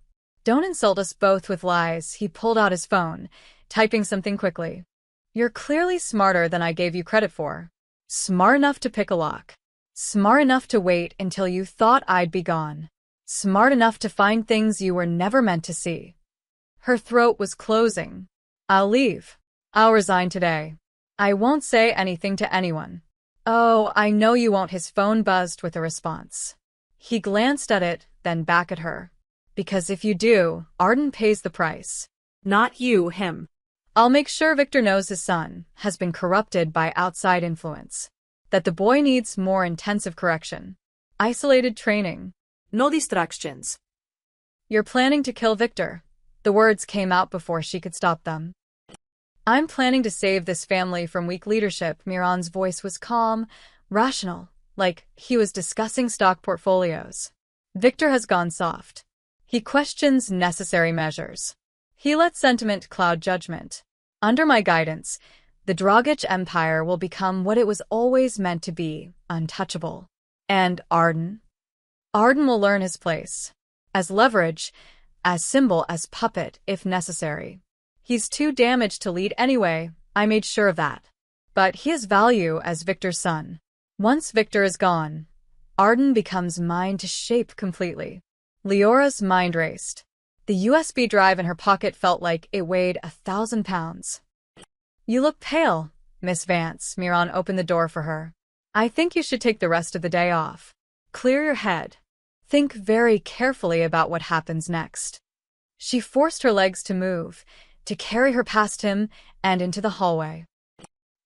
Don't insult us both with lies. He pulled out his phone, typing something quickly. You're clearly smarter than I gave you credit for. Smart enough to pick a lock. Smart enough to wait until you thought I'd be gone. Smart enough to find things you were never meant to see. Her throat was closing. I'll leave. I'll resign today. I won't say anything to anyone. Oh, I know you won't. His phone buzzed with a response. He glanced at it, then back at her. Because if you do, Arden pays the price. Not you, him. I'll make sure Victor knows his son has been corrupted by outside influence. That the boy needs more intensive correction. Isolated training. No distractions. You're planning to kill Victor. The words came out before she could stop them. I'm planning to save this family from weak leadership. Miran's voice was calm, rational, like he was discussing stock portfolios. Victor has gone soft. He questions necessary measures. He lets sentiment cloud judgment. Under my guidance, the Dragic Empire will become what it was always meant to be, untouchable. And Arden? Arden will learn his place. As leverage, as symbol, as puppet, if necessary. He's too damaged to lead anyway, I made sure of that. But he has value as Victor's son. Once Victor is gone, Arden becomes mine to shape completely. Leora's mind raced. The USB drive in her pocket felt like it weighed 1,000 pounds. You look pale, Miss Vance. Miran opened the door for her. I think you should take the rest of the day off. Clear your head. Think very carefully about what happens next. She forced her legs to move, to carry her past him and into the hallway.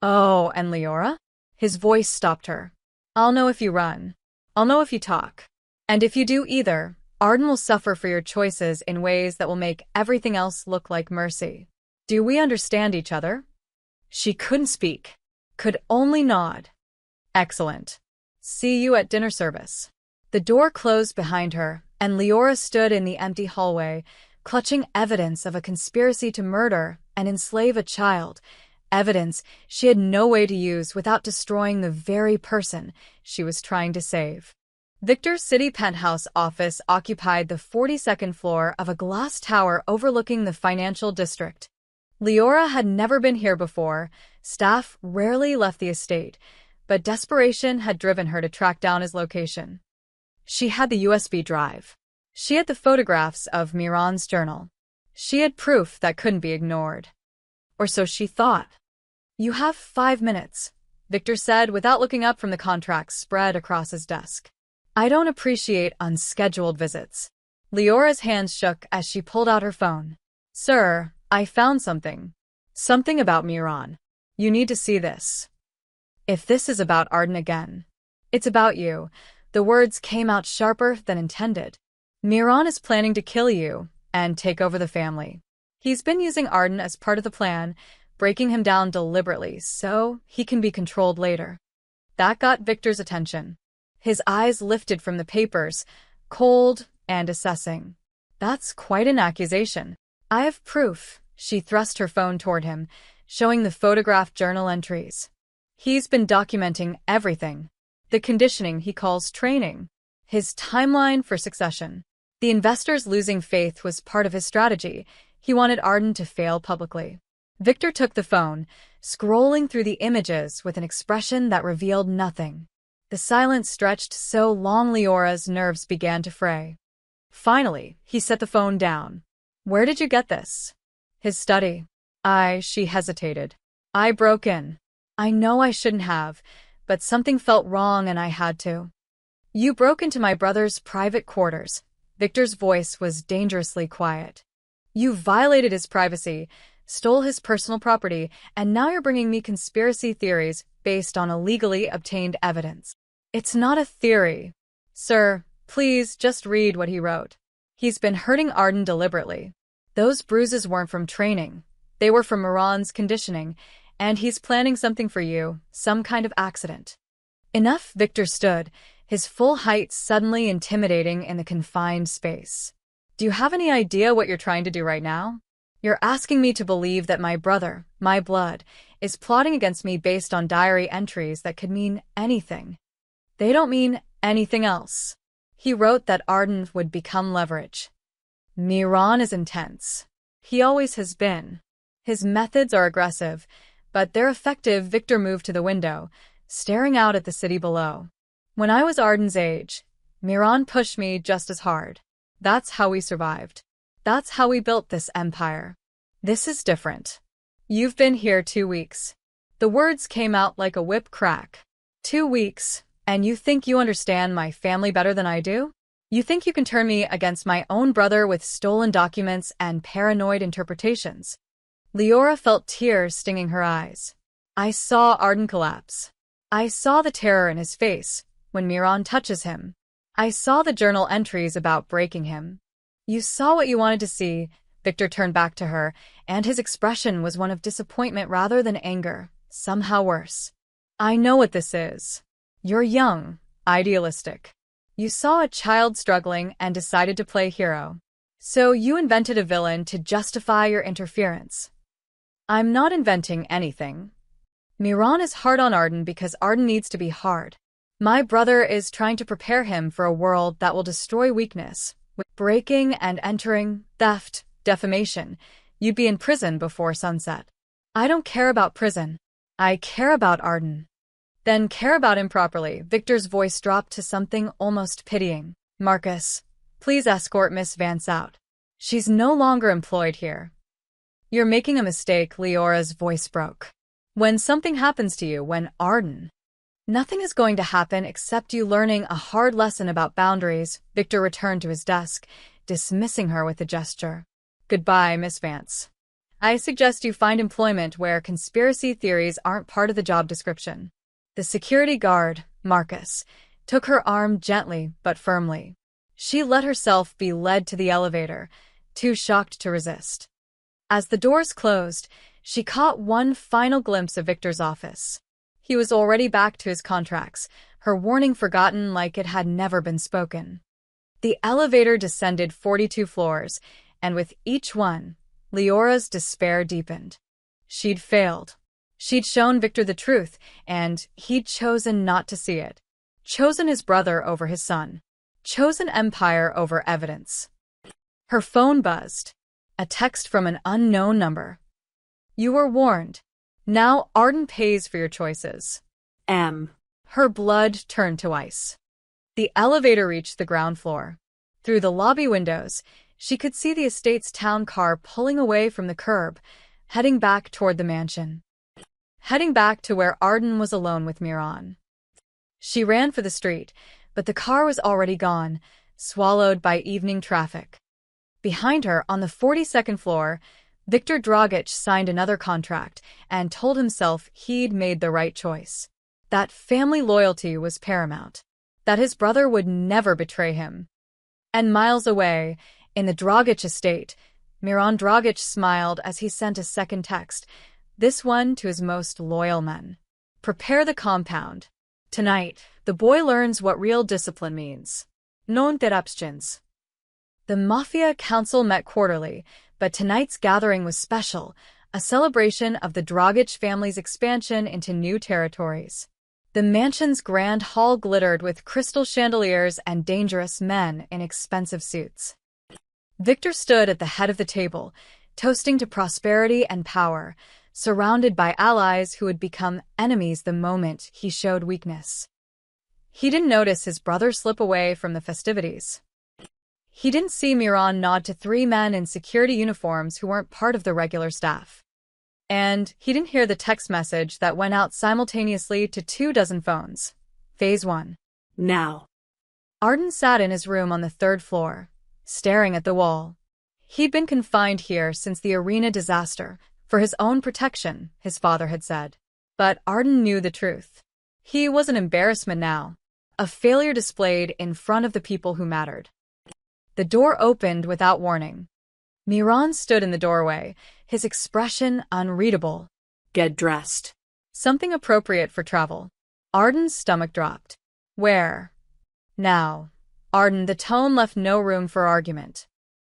Oh, and Leora? His voice stopped her. I'll know if you run. I'll know if you talk. And if you do either, Arden will suffer for your choices in ways that will make everything else look like mercy. Do we understand each other? She couldn't speak, could only nod. Excellent. See you at dinner service. The door closed behind her, and Leora stood in the empty hallway, clutching evidence of a conspiracy to murder and enslave a child, evidence she had no way to use without destroying the very person she was trying to save. Victor's city penthouse office occupied the 42nd floor of a glass tower overlooking the financial district. Leora had never been here before, staff rarely left the estate, but desperation had driven her to track down his location. She had the USB drive. She had the photographs of Miran's journal. She had proof that couldn't be ignored. Or so she thought. You have 5 minutes, Victor said without looking up from the contracts spread across his desk. I don't appreciate unscheduled visits. Leora's hands shook as she pulled out her phone. Sir, I found something. Something about Miran. You need to see this. If this is about Arden again, it's about you. The words came out sharper than intended. Miran is planning to kill you and take over the family. He's been using Arden as part of the plan, breaking him down deliberately so he can be controlled later. That got Victor's attention. His eyes lifted from the papers, cold and assessing. That's quite an accusation. I have proof. She thrust her phone toward him, showing the photographed journal entries. He's been documenting everything. The conditioning he calls training. His timeline for succession. The investors losing faith was part of his strategy. He wanted Arden to fail publicly. Victor took the phone, scrolling through the images with an expression that revealed nothing. The silence stretched so long Leora's nerves began to fray. Finally, he set the phone down. Where did you get this? His study. She hesitated. I broke in. I know I shouldn't have, but something felt wrong and I had to. You broke into my brother's private quarters. Victor's voice was dangerously quiet. You violated his privacy, stole his personal property, and now you're bringing me conspiracy theories based on illegally obtained evidence. It's not a theory. Sir, please just read what he wrote. He's been hurting Arden deliberately. Those bruises weren't from training. They were from Miran's conditioning, and he's planning something for you, some kind of accident. Enough. Victor stood, his full height suddenly intimidating in the confined space. Do you have any idea what you're trying to do right now? You're asking me to believe that my brother, my blood, is plotting against me based on diary entries that could mean anything. They don't mean anything else. He wrote that Arden would become leverage. Miran is intense. He always has been. His methods are aggressive, but they're effective. Victor moved to the window, staring out at the city below. When I was Arden's age, Miran pushed me just as hard. That's how we survived. That's how we built this empire. This is different. You've been here 2 weeks. The words came out like a whip crack. 2 weeks, and you think you understand my family better than I do? You think you can turn me against my own brother with stolen documents and paranoid interpretations? Leora felt tears stinging her eyes. I saw Arden collapse. I saw the terror in his face when Miran touches him. I saw the journal entries about breaking him. You saw what you wanted to see. Victor turned back to her, and his expression was one of disappointment rather than anger, somehow worse. I know what this is. You're young, idealistic. You saw a child struggling and decided to play hero. So you invented a villain to justify your interference. I'm not inventing anything. Miran is hard on Arden because Arden needs to be hard. My brother is trying to prepare him for a world that will destroy weakness. With breaking and entering, theft, defamation, you'd be in prison before sunset. I don't care about prison. I care about Arden. Then care about him properly. Victor's voice dropped to something almost pitying. Marcus, please escort Miss Vance out. She's no longer employed here. You're making a mistake. Leora's voice broke. When something happens to you, when Arden, nothing is going to happen except you learning a hard lesson about boundaries. Victor returned to his desk, dismissing her with a gesture. Goodbye, Miss Vance. I suggest you find employment where conspiracy theories aren't part of the job description. The security guard, Marcus, took her arm gently but firmly. She let herself be led to the elevator, too shocked to resist. As the doors closed, she caught one final glimpse of Victor's office. He was already back to his contracts, her warning forgotten like it had never been spoken. The elevator descended 42 floors, and with each one, Leora's despair deepened. She'd failed. She'd shown Victor the truth, and he'd chosen not to see it. Chosen his brother over his son. Chosen empire over evidence. Her phone buzzed. A text from an unknown number. You were warned. Now Arden pays for your choices. Her blood turned to ice. The elevator reached the ground floor. Through the lobby windows, she could see the estate's town car pulling away from the curb, heading back toward the mansion. Heading back to where Arden was alone with Miran. She ran for the street, but the car was already gone, swallowed by evening traffic. Behind her, on the 42nd floor, Victor Dragic signed another contract and told himself he'd made the right choice. That family loyalty was paramount. That his brother would never betray him. And miles away, in the Dragic estate, Miran Dragic smiled as he sent a second text, this one to his most loyal men. Prepare the compound. Tonight, the boy learns what real discipline means. No interruptions. The Mafia Council met quarterly, but tonight's gathering was special, a celebration of the Dragic family's expansion into new territories. The mansion's grand hall glittered with crystal chandeliers and dangerous men in expensive suits. Victor stood at the head of the table, toasting to prosperity and power, surrounded by allies who would become enemies the moment he showed weakness. He didn't notice his brother slip away from the festivities. He didn't see Miran nod to 3 men in security uniforms who weren't part of the regular staff. And he didn't hear the text message that went out simultaneously to 24 phones. Phase 1. Now. Arden sat in his room on the 3rd floor, staring at the wall. He'd been confined here since the arena disaster, For his own protection, his father had said. But Arden knew the truth. He was an embarrassment now, a failure displayed in front of the people who mattered. The door opened without warning. Miran stood in the doorway, his expression unreadable. Get dressed. Something appropriate for travel. Arden's stomach dropped. Where? Now. Arden, the tone left no room for argument.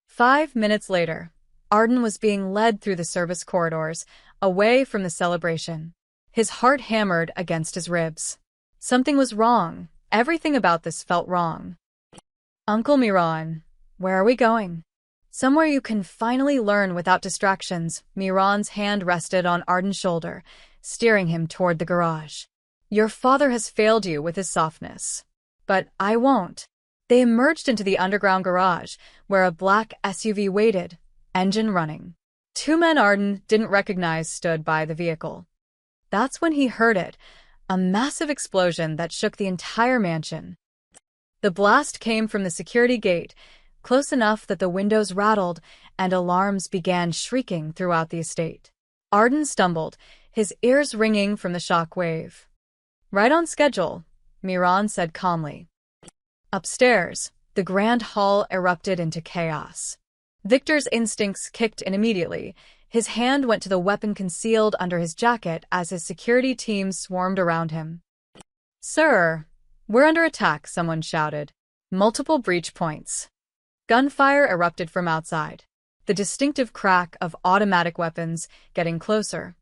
5 minutes later, Arden was being led through the service corridors, away from the celebration. His heart hammered against his ribs. Something was wrong. Everything about this felt wrong. Uncle Miran, where are we going? Somewhere you can finally learn without distractions. Miran's hand rested on Arden's shoulder, steering him toward the garage. Your father has failed you with his softness. But I won't. They emerged into the underground garage, where a black SUV waited, engine running. 2 men Arden didn't recognize stood by the vehicle. That's when he heard it, a massive explosion that shook the entire mansion. The blast came from the security gate, close enough that the windows rattled and alarms began shrieking throughout the estate. Arden stumbled, his ears ringing from the shock wave. Right on schedule, Miran said calmly. Upstairs, the grand hall erupted into chaos. Victor's instincts kicked in immediately. His hand went to the weapon concealed under his jacket as his security team swarmed around him. Sir, we're under attack, someone shouted. Multiple breach points. Gunfire erupted from outside, the distinctive crack of automatic weapons getting closer.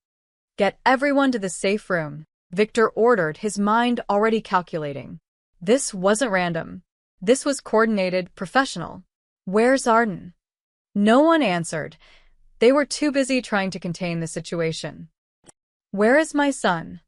Get everyone to the safe room, Victor ordered, his mind already calculating. This wasn't random. This was coordinated, professional. Where's Arden? No one answered. They were too busy trying to contain the situation. Where is my son?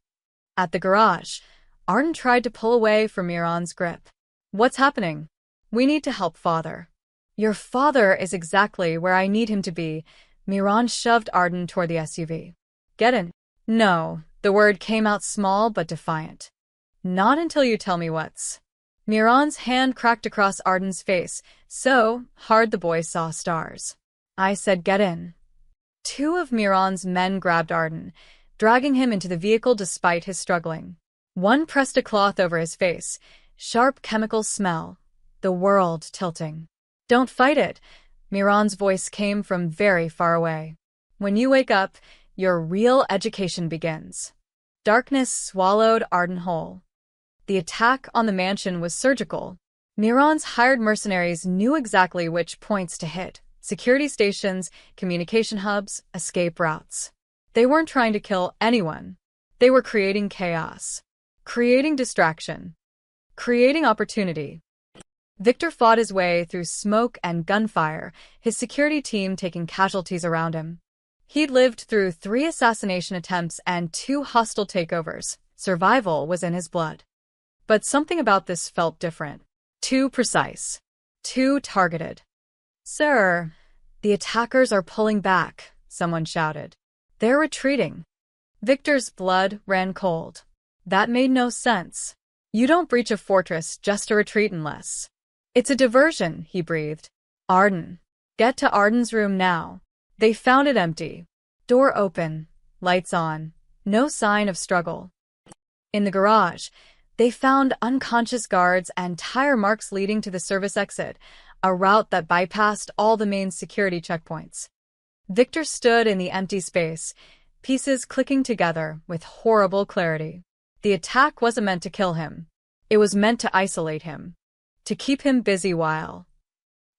At the garage. Arden tried to pull away from Miran's grip. What's happening? We need to help father. Your father is exactly where I need him to be. Miran shoved Arden toward the SUV. Get in. No, the word came out small but defiant. Not until you tell me what's. Miran's hand cracked across Arden's face, so hard the boy saw stars. I said get in. 2 of Miran's men grabbed Arden, dragging him into the vehicle despite his struggling. One pressed a cloth over his face, sharp chemical smell, the world tilting. Don't fight it, Miran's voice came from very far away. When you wake up, your real education begins. Darkness swallowed Arden whole. The attack on the mansion was surgical. Miran's hired mercenaries knew exactly which points to hit. Security stations, communication hubs, escape routes. They weren't trying to kill anyone. They were creating chaos. Creating distraction. Creating opportunity. Victor fought his way through smoke and gunfire, his security team taking casualties around him. He'd lived through 3 assassination attempts and 2 hostile takeovers. Survival was in his blood. But something about this felt different. Too precise. Too targeted. Sir, the attackers are pulling back, someone shouted. They're retreating. Victor's blood ran cold. That made no sense. You don't breach a fortress just to retreat unless. It's a diversion, he breathed. Arden. Get to Arden's room now. They found it empty. Door open. Lights on. No sign of struggle. In the garage, they found unconscious guards and tire marks leading to the service exit, a route that bypassed all the main security checkpoints. Victor stood in the empty space, pieces clicking together with horrible clarity. The attack wasn't meant to kill him. It was meant to isolate him. To keep him busy while.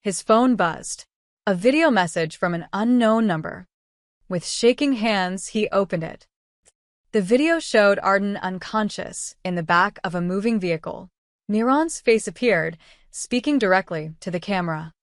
His phone buzzed. A video message from an unknown number. With shaking hands, he opened it. The video showed Arden unconscious in the back of a moving vehicle. Miran's face appeared, speaking directly to the camera.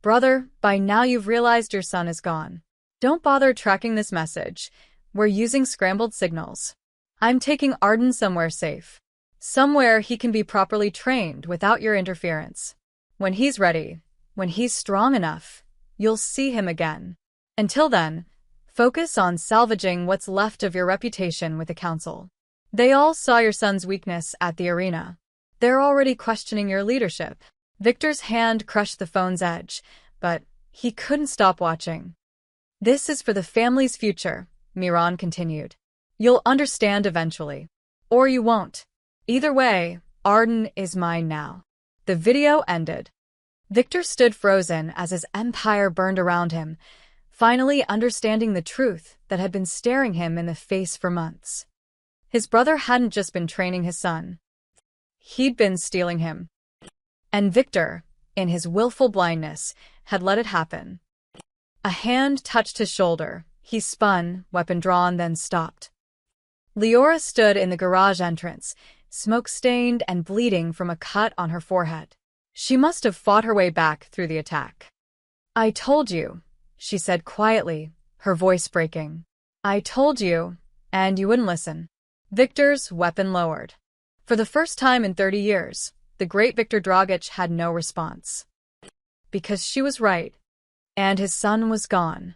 Brother, by now you've realized your son is gone. Don't bother tracking this message. We're using scrambled signals. I'm taking Arden somewhere safe. Somewhere he can be properly trained without your interference. When he's ready, when he's strong enough, you'll see him again. Until then, focus on salvaging what's left of your reputation with the council. They all saw your son's weakness at the arena. They're already questioning your leadership. Victor's hand crushed the phone's edge, but he couldn't stop watching. This is for the family's future, Miran continued. You'll understand eventually. Or you won't. Either way, Arden is mine now. The video ended. Victor stood frozen as his empire burned around him, finally understanding the truth that had been staring him in the face for months. His brother hadn't just been training his son. He'd been stealing him. And Victor, in his willful blindness, had let it happen. A hand touched his shoulder. He spun, weapon drawn, then stopped. Leora stood in the garage entrance, smoke-stained and bleeding from a cut on her forehead. She must have fought her way back through the attack. I told you, she said quietly, her voice breaking. I told you, and you wouldn't listen. Victor's weapon lowered. For the first time in 30 years, the great Victor Dragic had no response. Because she was right, and his son was gone.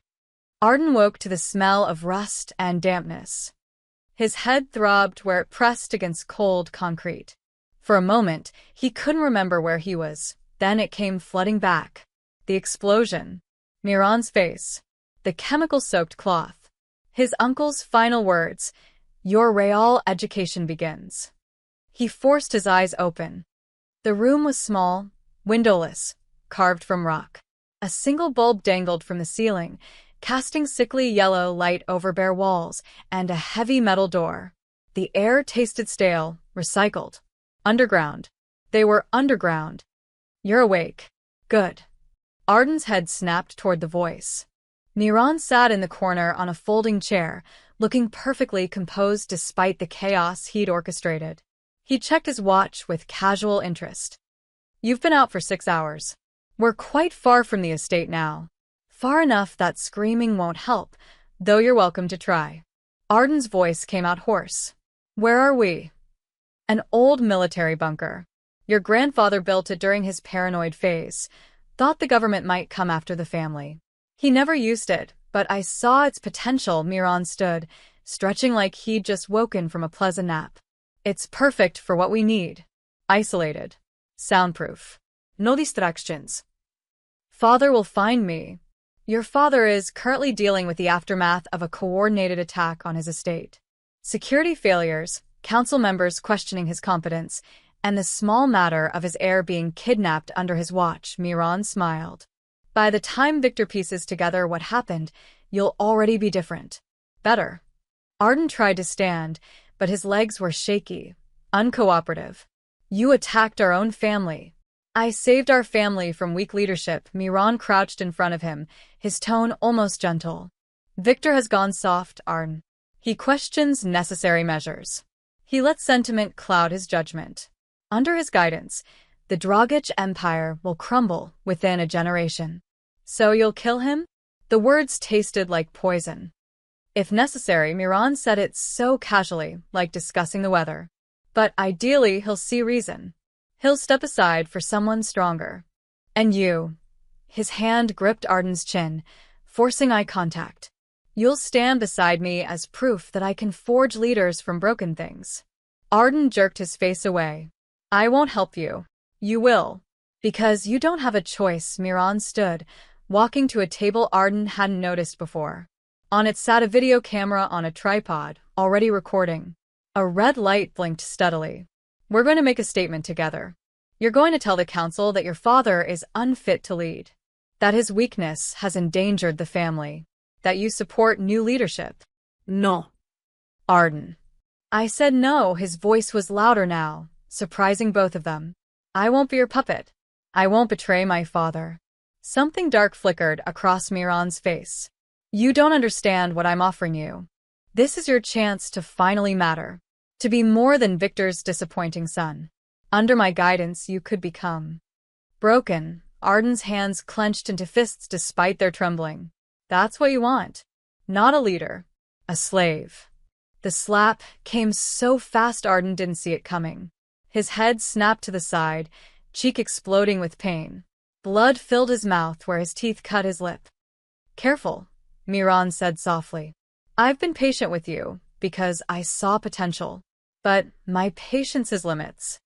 Arden woke to the smell of rust and dampness. His head throbbed where it pressed against cold concrete. For a moment, he couldn't remember where he was. Then it came flooding back. The explosion. Miran's face. The chemical-soaked cloth. His uncle's final words. Your real education begins. He forced his eyes open. The room was small, windowless, carved from rock. A single bulb dangled from the ceiling, casting sickly yellow light over bare walls, and a heavy metal door. The air tasted stale, recycled. Underground. They were underground. You're awake. Good. Arden's head snapped toward the voice. Miran sat in the corner on a folding chair, looking perfectly composed despite the chaos he'd orchestrated. He checked his watch with casual interest. You've been out for 6 hours. We're quite far from the estate now. Far enough that screaming won't help, though you're welcome to try. Arden's voice came out hoarse. Where are we? An old military bunker. Your grandfather built it during his paranoid phase. Thought the government might come after the family. He never used it, but I saw its potential. Miran stood, stretching like he'd just woken from a pleasant nap. It's perfect for what we need. Isolated. Soundproof. No distractions. Father will find me. Your father is currently dealing with the aftermath of a coordinated attack on his estate. Security failures, council members questioning his competence, and the small matter of his heir being kidnapped under his watch. Miran smiled. By the time Victor pieces together what happened, you'll already be different. Better. Arden tried to stand, but his legs were shaky, uncooperative. You attacked our own family. I saved our family from weak leadership. Miran crouched in front of him, his tone almost gentle. Victor has gone soft, Arden. He questions necessary measures. He lets sentiment cloud his judgment. Under his guidance, the Dragic Empire will crumble within a generation. So you'll kill him? The words tasted like poison. If necessary, Miran said it so casually, like discussing the weather. But ideally he'll see reason. He'll step aside for someone stronger. And you. His hand gripped Arden's chin, forcing eye contact. You'll stand beside me as proof that I can forge leaders from broken things. Arden jerked his face away. I won't help you. You will. Because you don't have a choice. Miran stood, walking to a table Arden hadn't noticed before. On it sat a video camera on a tripod, already recording. A red light blinked steadily. We're going to make a statement together. You're going to tell the council that your father is unfit to lead. That his weakness has endangered the family. That you support new leadership. No. Arden. I said no. His voice was louder now, surprising both of them. I won't be your puppet. I won't betray my father. Something dark flickered across Miran's face. You don't understand what I'm offering you. This is your chance to finally matter. To be more than Victor's disappointing son. Under my guidance, you could become broken. Arden's hands clenched into fists despite their trembling. That's what you want. Not a leader. A slave. The slap came so fast Arden didn't see it coming. His head snapped to the side, cheek exploding with pain. Blood filled his mouth where his teeth cut his lip. Careful, Miran said softly. I've been patient with you, because I saw potential. But my patience has limits.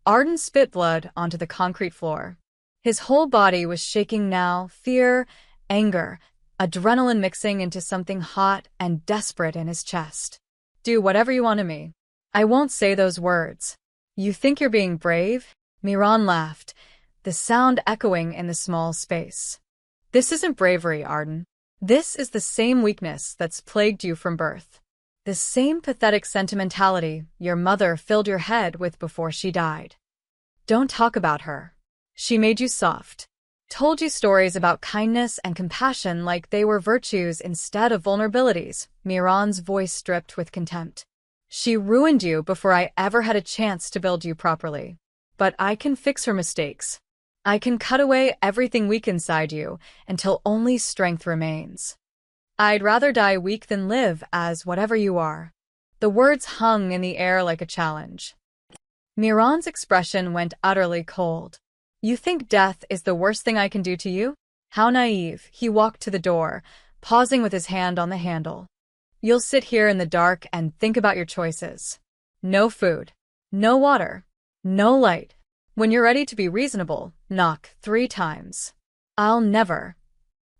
Arden spit blood onto the concrete floor. His whole body was shaking now, fear, anger, adrenaline mixing into something hot and desperate in his chest. Do whatever you want to me. I won't say those words. You think you're being brave? Miran laughed, the sound echoing in the small space. This isn't bravery, Arden. This is the same weakness that's plagued you from birth. The same pathetic sentimentality your mother filled your head with before she died. Don't talk about her. She made you soft. Told you stories about kindness and compassion like they were virtues instead of vulnerabilities, Miran's voice dripped with contempt. She ruined you before I ever had a chance to build you properly. But I can fix her mistakes. I can cut away everything weak inside you until only strength remains. I'd rather die weak than live as whatever you are. The words hung in the air like a challenge. Miran's expression went utterly cold. You think death is the worst thing I can do to you? How naive. He walked to the door, pausing with his hand on the handle. You'll sit here in the dark and think about your choices. No food. No water. No light. When you're ready to be reasonable, knock 3 times. I'll never.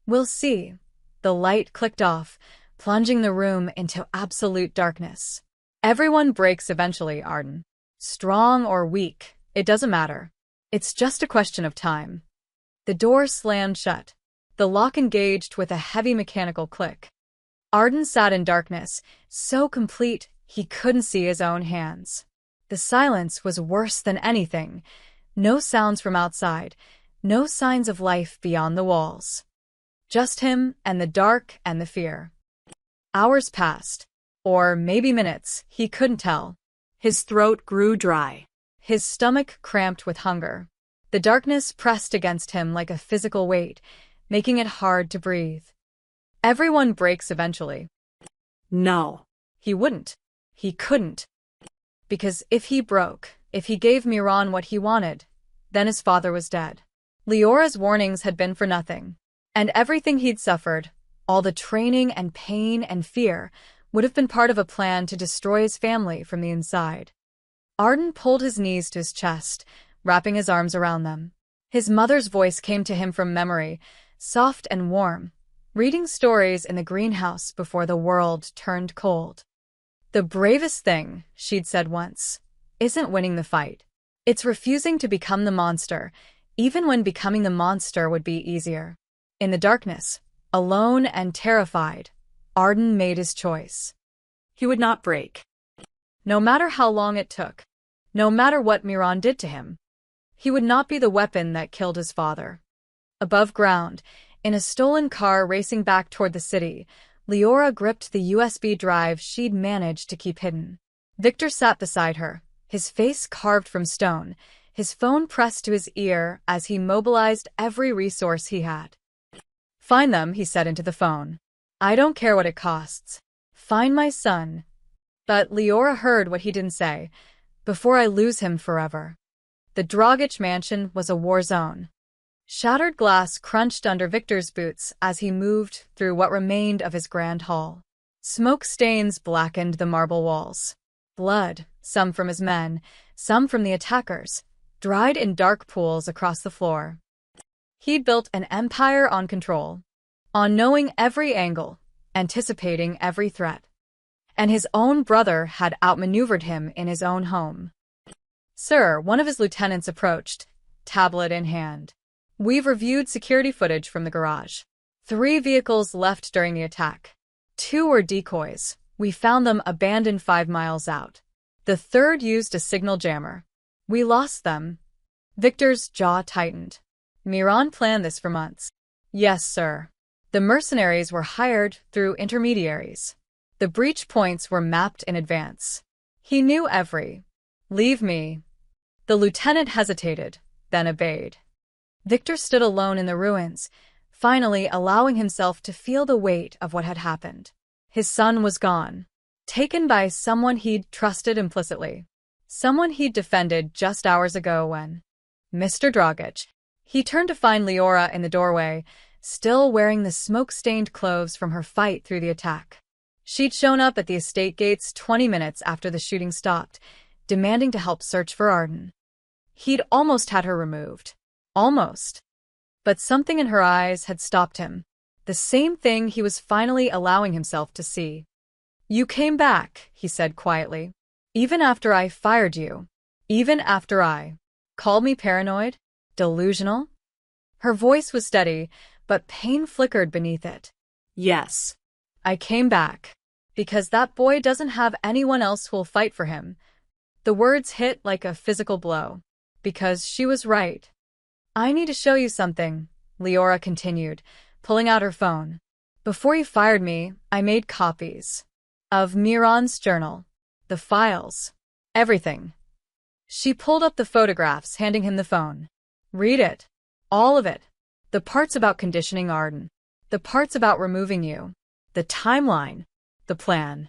We'll see. The light clicked off, plunging the room into absolute darkness. Everyone breaks eventually, Arden. Strong or weak, it doesn't matter. It's just a question of time. The door slammed shut. The lock engaged with a heavy mechanical click. Arden sat in darkness, so complete he couldn't see his own hands. The silence was worse than anything. No sounds from outside, no signs of life beyond the walls. Just him and the dark and the fear. Hours passed, or maybe minutes, he couldn't tell. His throat grew dry. His stomach cramped with hunger. The darkness pressed against him like a physical weight, making it hard to breathe. Everyone breaks eventually. No. He wouldn't. He couldn't. Because if he broke, if he gave Miran what he wanted, then his father was dead. Leora's warnings had been for nothing. And everything he'd suffered, all the training and pain and fear, would have been part of a plan to destroy his family from the inside. Arden pulled his knees to his chest, wrapping his arms around them. His mother's voice came to him from memory, soft and warm, reading stories in the greenhouse before the world turned cold. The bravest thing, she'd said once, isn't winning the fight. It's refusing to become the monster, even when becoming the monster would be easier. In the darkness, alone and terrified, Arden made his choice. He would not break. No matter how long it took, no matter what Miran did to him, he would not be the weapon that killed his father. Above ground, in a stolen car racing back toward the city, Leora gripped the USB drive she'd managed to keep hidden. Victor sat beside her, his face carved from stone, his phone pressed to his ear as he mobilized every resource he had. Find them, he said into the phone. I don't care what it costs. Find my son. But Leora heard what he didn't say. Before I lose him forever. The Dragic mansion was a war zone. Shattered glass crunched under Victor's boots as he moved through what remained of his grand hall. Smoke stains blackened the marble walls. Blood, some from his men, some from the attackers, dried in dark pools across the floor. He'd built an empire on control, on knowing every angle, anticipating every threat. And his own brother had outmaneuvered him in his own home. Sir, one of his lieutenants approached, tablet in hand. We've reviewed security footage from the garage. 3 vehicles left during the attack. 2 were decoys. We found them abandoned 5 miles out. The 3rd used a signal jammer. We lost them. Victor's jaw tightened. Miran planned this for months. Yes, sir. The mercenaries were hired through intermediaries. The breach points were mapped in advance. He knew every. Leave me. The lieutenant hesitated, then obeyed. Victor stood alone in the ruins, finally allowing himself to feel the weight of what had happened. His son was gone, taken by someone he'd trusted implicitly, someone he'd defended just hours ago when... Mr. Dragic. He turned to find Leora in the doorway, still wearing the smoke-stained clothes from her fight through the attack. She'd shown up at the estate gates 20 minutes after the shooting stopped, demanding to help search for Arden. He'd almost had her removed. Almost. But something in her eyes had stopped him. The the same thing he was finally allowing himself to see. "You came back," he said quietly. "Even after I fired you. Even after I called me paranoid? Delusional?" Her voice was steady, but pain flickered beneath it. Yes. "I came back. Because that boy doesn't have anyone else who'll fight for him." The words hit like a physical blow. Because she was right. "I need to show you something," Leora continued, pulling out her phone. "Before you fired me, I made copies of Miran's journal, the files, everything." She pulled up the photographs, handing him the phone. "Read it. All of it. The parts about conditioning Arden. The parts about removing you. The timeline. The plan."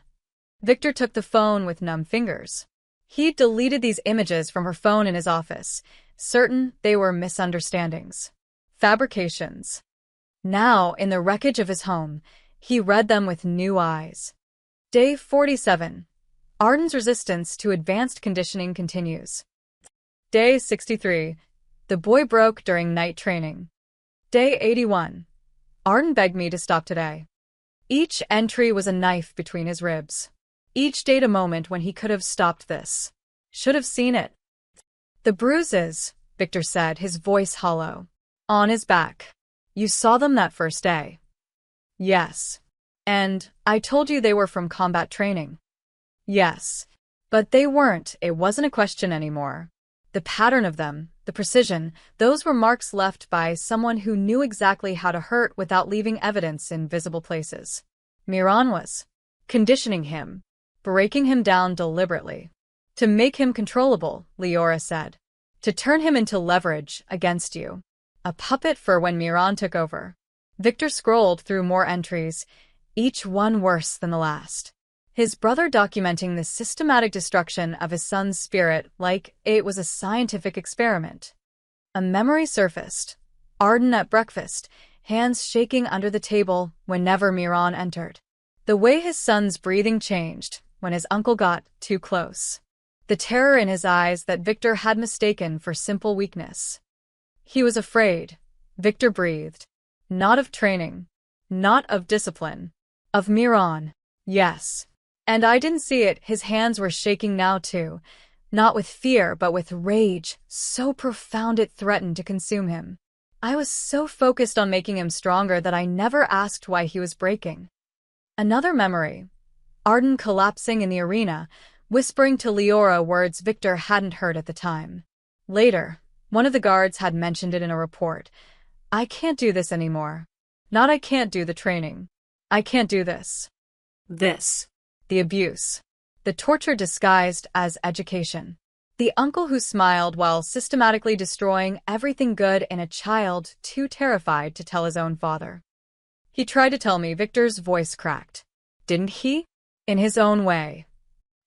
Victor took the phone with numb fingers. He deleted these images from her phone in his office, certain they were misunderstandings, fabrications. Now, in the wreckage of his home, he read them with new eyes. Day 47. Arden's resistance to advanced conditioning continues. Day 63. The boy broke during night training. Day 81. Arden begged me to stop today. Each entry was a knife between his ribs. Each date a moment when he could have stopped this. Should have seen it. "The bruises," Victor said, his voice hollow. "On his back. You saw them that first day." "Yes. And I told you they were from combat training." "Yes. But they weren't. It wasn't a question anymore. The pattern of them, the precision, those were marks left by someone who knew exactly how to hurt without leaving evidence in visible places. Miran was conditioning him, breaking him down deliberately. To make him controllable," Leora said. "To turn him into leverage against you. A puppet for when Miran took over." Victor scrolled through more entries, each one worse than the last. His brother documenting the systematic destruction of his son's spirit like it was a scientific experiment. A memory surfaced. Arden at breakfast, hands shaking under the table whenever Miran entered. The way his son's breathing changed when his uncle got too close. The terror in his eyes that Victor had mistaken for simple weakness. He was afraid, Victor breathed. Not of training. Not of discipline. Of Miran. Yes. And I didn't see it, his hands were shaking now too. Not with fear, but with rage, so profound it threatened to consume him. I was so focused on making him stronger that I never asked why he was breaking. Another memory. Arden collapsing in the arena, whispering to Leora words Victor hadn't heard at the time. Later, one of the guards had mentioned it in a report. "I can't do this anymore. Not I can't do the training. I can't do this." This. The abuse. The torture disguised as education. The uncle who smiled while systematically destroying everything good in a child too terrified to tell his own father. "He tried to tell me," Victor's voice cracked. "Didn't he? In his own way."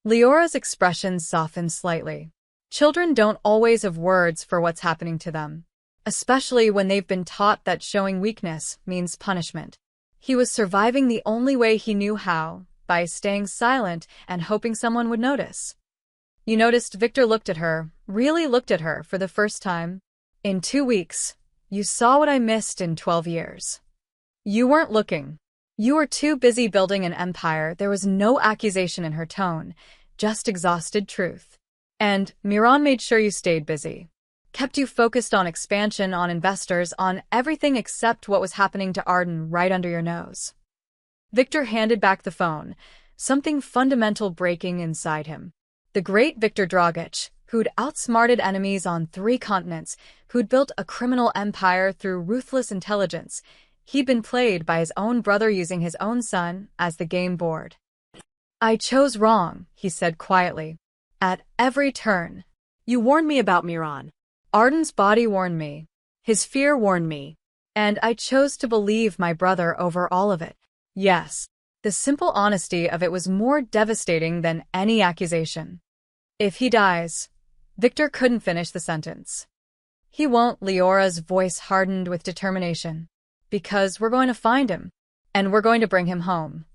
Leora's expression softened slightly. Children don't always have words for what's happening to them, especially when they've been taught that showing weakness means punishment. He was surviving the only way he knew how, by staying silent and hoping someone would notice. "You noticed?" Victor looked at her, really looked at her for the first time. "In 2 weeks, you saw what I missed in 12 years. You weren't looking. You were too busy building an empire." There was no accusation in her tone, just exhausted truth. "And Miran made sure you stayed busy. Kept you focused on expansion, on investors, on everything except what was happening to Arden right under your nose." Victor handed back the phone, something fundamental breaking inside him. The great Victor Dragic, who'd outsmarted enemies on 3 continents, who'd built a criminal empire through ruthless intelligence, he'd been played by his own brother using his own son as the game board. "I chose wrong," he said quietly. "At every turn. You warned me about Miran. Arden's body warned me. His fear warned me. And I chose to believe my brother over all of it. Yes, the simple honesty of it was more devastating than any accusation. If he dies..." Victor couldn't finish the sentence. "He won't," Leora's voice hardened with determination. "Because we're going to find him. And we're going to bring him home."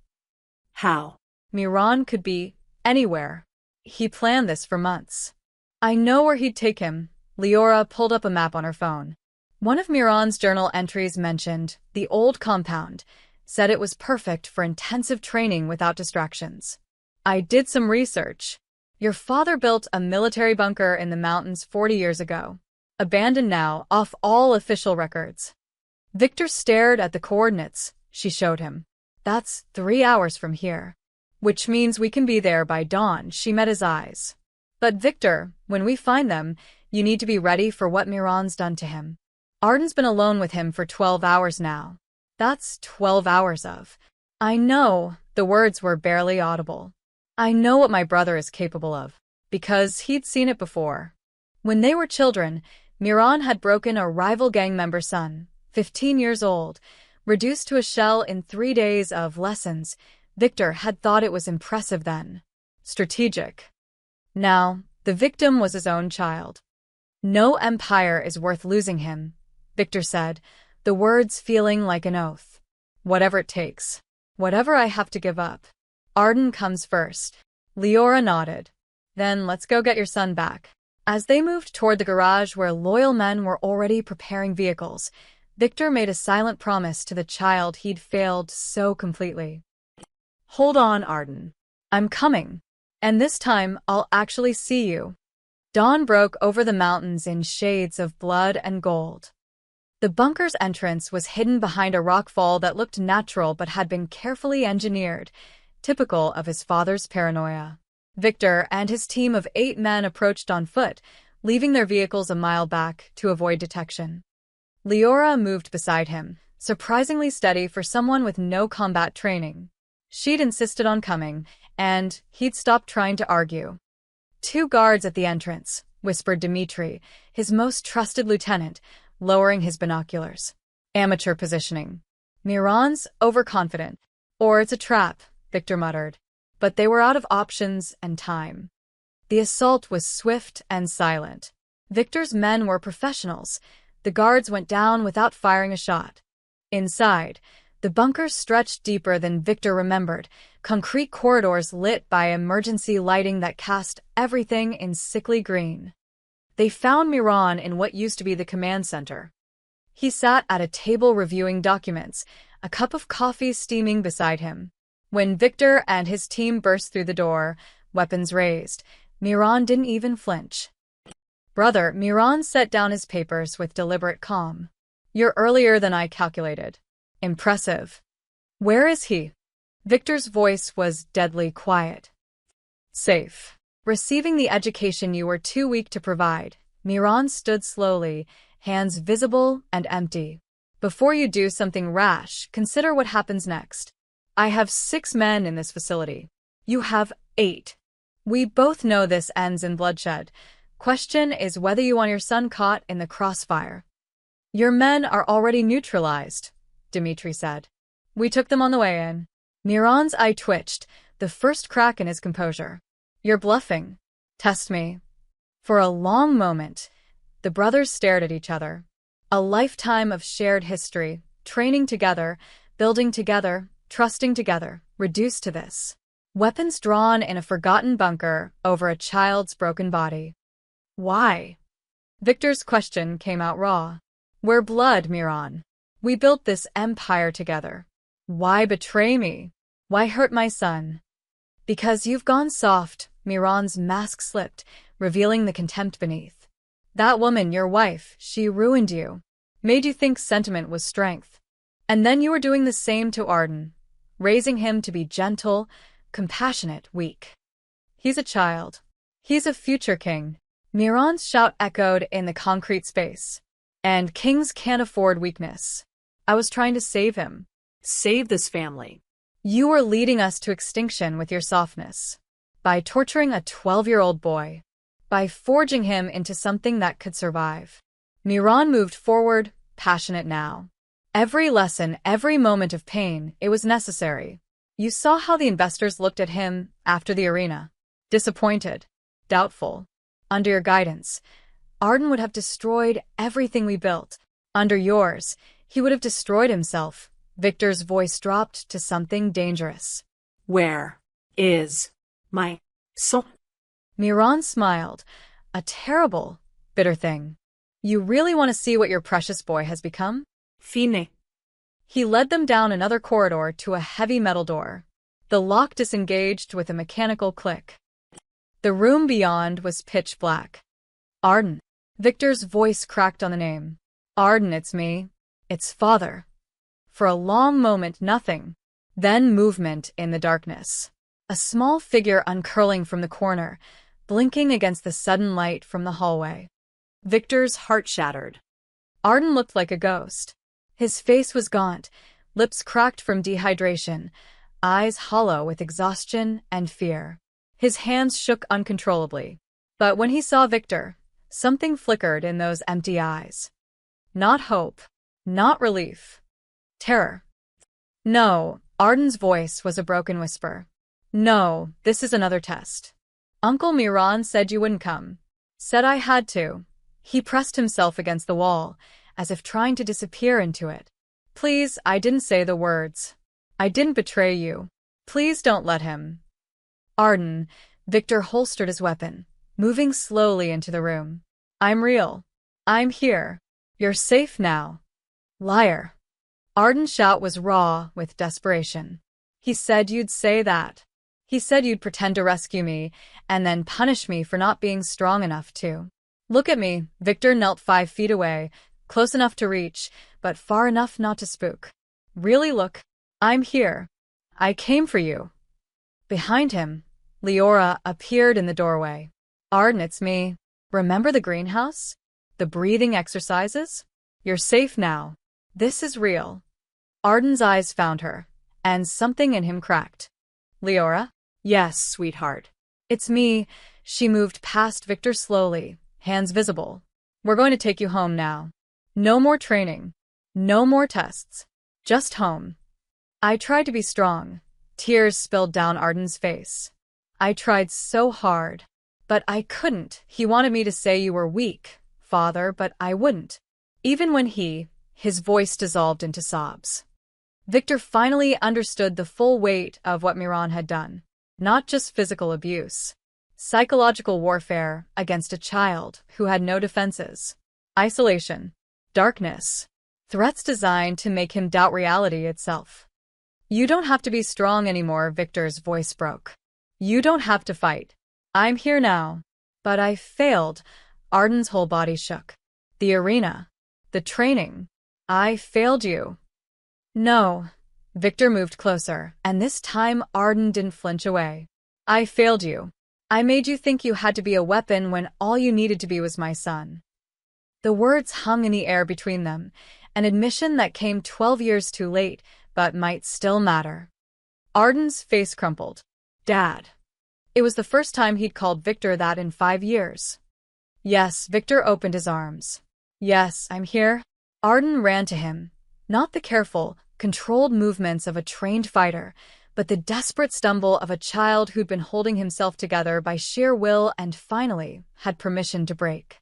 How? Miran could be anywhere. He planned this for months. "I know where he'd take him." Leora pulled up a map on her phone. One of Miran's journal entries mentioned the old compound, said it was perfect for intensive training without distractions. I did some research. Your father built a military bunker in the mountains 40 years ago. Abandoned now, off all official records. Victor stared at the coordinates she showed him. That's 3 hours from here. Which means we can be there by dawn. She met his eyes. But Victor, when we find them, you need to be ready for what Miran's done to him. Arden's been alone with him for 12 hours now. That's 12 hours of. I know, the words were barely audible. I know what my brother is capable of, because he'd seen it before. When they were children, Miran had broken a rival gang member's son, 15 years old, reduced to a shell in 3 days of lessons. Victor had thought it was impressive then. Strategic. Now, the victim was his own child. No empire is worth losing him, Victor said, the words feeling like an oath. Whatever it takes. Whatever I have to give up. Arden comes first. Leora nodded. Then let's go get your son back. As they moved toward the garage where loyal men were already preparing vehicles, Victor made a silent promise to the child he'd failed so completely. Hold on, Arden. I'm coming. And this time, I'll actually see you. Dawn broke over the mountains in shades of blood and gold. The bunker's entrance was hidden behind a rock fall that looked natural but had been carefully engineered, typical of his father's paranoia. Victor and his team of 8 men approached on foot, leaving their vehicles a mile back to avoid detection. Leora moved beside him, surprisingly steady for someone with no combat training. She'd insisted on coming, and he'd stopped trying to argue. 2 guards at the entrance, whispered Dmitri, his most trusted lieutenant, lowering his binoculars. Amateur positioning. Miran's overconfident. Or it's a trap, Victor muttered. But they were out of options and time. The assault was swift and silent. Victor's men were professionals. The guards went down without firing a shot. Inside, the bunker stretched deeper than Victor remembered, concrete corridors lit by emergency lighting that cast everything in sickly green. They found Miran in what used to be the command center. He sat at a table reviewing documents, a cup of coffee steaming beside him. When Victor and his team burst through the door, weapons raised, Miran didn't even flinch. Brother, Miran set down his papers with deliberate calm. You're earlier than I calculated. Impressive. Where is he? Victor's voice was deadly quiet. Safe. Receiving the education you were too weak to provide, Miran stood slowly, hands visible and empty. Before you do something rash, consider what happens next. I have 6 men in this facility. You have 8. We both know this ends in bloodshed. Question is whether you want your son caught in the crossfire. Your men are already neutralized, Dmitri said. We took them on the way in. Miran's eye twitched, the first crack in his composure. You're bluffing. Test me. For a long moment, the brothers stared at each other. A lifetime of shared history, training together, building together, trusting together, reduced to this. Weapons drawn in a forgotten bunker over a child's broken body. Why? Victor's question came out raw. We're blood, Miran. We built this empire together. Why betray me? Why hurt my son? Because you've gone soft, Miran's mask slipped, revealing the contempt beneath. That woman, your wife, she ruined you. Made you think sentiment was strength. And then you were doing the same to Arden, raising him to be gentle, compassionate, weak. He's a child. He's a future king. Miran's shout echoed in the concrete space. And kings can't afford weakness. I was trying to save him. Save this family. You were leading us to extinction with your softness. By torturing a 12-year-old boy. By forging him into something that could survive. Miran moved forward, passionate now. Every lesson, every moment of pain, it was necessary. You saw how the investors looked at him after the arena. Disappointed. Doubtful. Under your guidance, Arden would have destroyed everything we built. Under yours, he would have destroyed himself. Victor's voice dropped to something dangerous. Where is my soul? Miran smiled. A terrible, bitter thing. You really want to see what your precious boy has become? Fine. He led them down another corridor to a heavy metal door. The lock disengaged with a mechanical click. The room beyond was pitch black. Arden. Victor's voice cracked on the name. Arden, it's me. It's father. For a long moment, nothing. Then movement in the darkness. A small figure uncurling from the corner, blinking against the sudden light from the hallway. Victor's heart shattered. Arden looked like a ghost. His face was gaunt, lips cracked from dehydration, eyes hollow with exhaustion and fear. His hands shook uncontrollably. But when he saw Victor, something flickered in those empty eyes. Not hope, not relief. Terror. No, Arden's voice was a broken whisper. No, this is another test. Uncle Miran said you wouldn't come. Said I had to. He pressed himself against the wall, as if trying to disappear into it. Please, I didn't say the words. I didn't betray you. Please don't let him. Arden, Victor holstered his weapon, moving slowly into the room. I'm real. I'm here. You're safe now. Liar. Arden's shout was raw with desperation. He said you'd say that. He said you'd pretend to rescue me, and then punish me for not being strong enough to. Look at me. Victor knelt 5 feet away, close enough to reach, but far enough not to spook. Really look. I'm here. I came for you. Behind him, Leora appeared in the doorway. Arden, it's me. Remember the greenhouse? The breathing exercises? You're safe now. This is real. Arden's eyes found her, and something in him cracked. Leora? Yes, sweetheart. It's me. She moved past Victor slowly, hands visible. We're going to take you home now. No more training. No more tests. Just home. I tried to be strong. Tears spilled down Arden's face. I tried so hard. But I couldn't. He wanted me to say you were weak, father, but I wouldn't. Even when his voice dissolved into sobs. Victor finally understood the full weight of what Miran had done. Not just physical abuse. Psychological warfare against a child who had no defenses. Isolation. Darkness. Threats designed to make him doubt reality itself. You don't have to be strong anymore, Victor's voice broke. You don't have to fight. I'm here now. But I failed. Arden's whole body shook. The arena. The training. I failed you. No. Victor moved closer, and this time Arden didn't flinch away. I failed you. I made you think you had to be a weapon when all you needed to be was my son. The words hung in the air between them, an admission that came 12 years too late, but might still matter. Arden's face crumpled. Dad. It was the first time he'd called Victor that in 5 years. Yes, Victor opened his arms. Yes, I'm here. Arden ran to him. Not the careful, controlled movements of a trained fighter, but the desperate stumble of a child who'd been holding himself together by sheer will and finally had permission to break.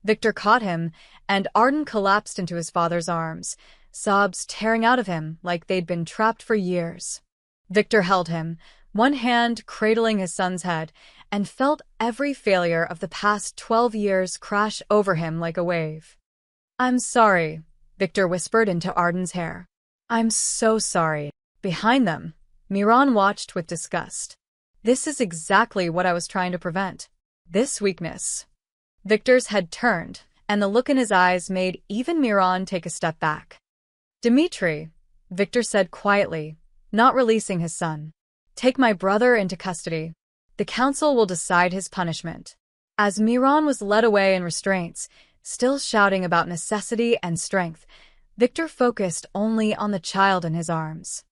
Victor caught him, and Arden collapsed into his father's arms, sobs tearing out of him like they'd been trapped for years. Victor held him, one hand cradling his son's head, and felt every failure of the past 12 years crash over him like a wave. I'm sorry, Victor whispered into Arden's hair. I'm so sorry. Behind them, Miran watched with disgust. This is exactly what I was trying to prevent. This weakness. Victor's head turned, and the look in his eyes made even Miran take a step back. Dmitri, Victor said quietly, not releasing his son. Take my brother into custody. The council will decide his punishment. As Miran was led away in restraints, still shouting about necessity and strength, Victor focused only on the child in his arms.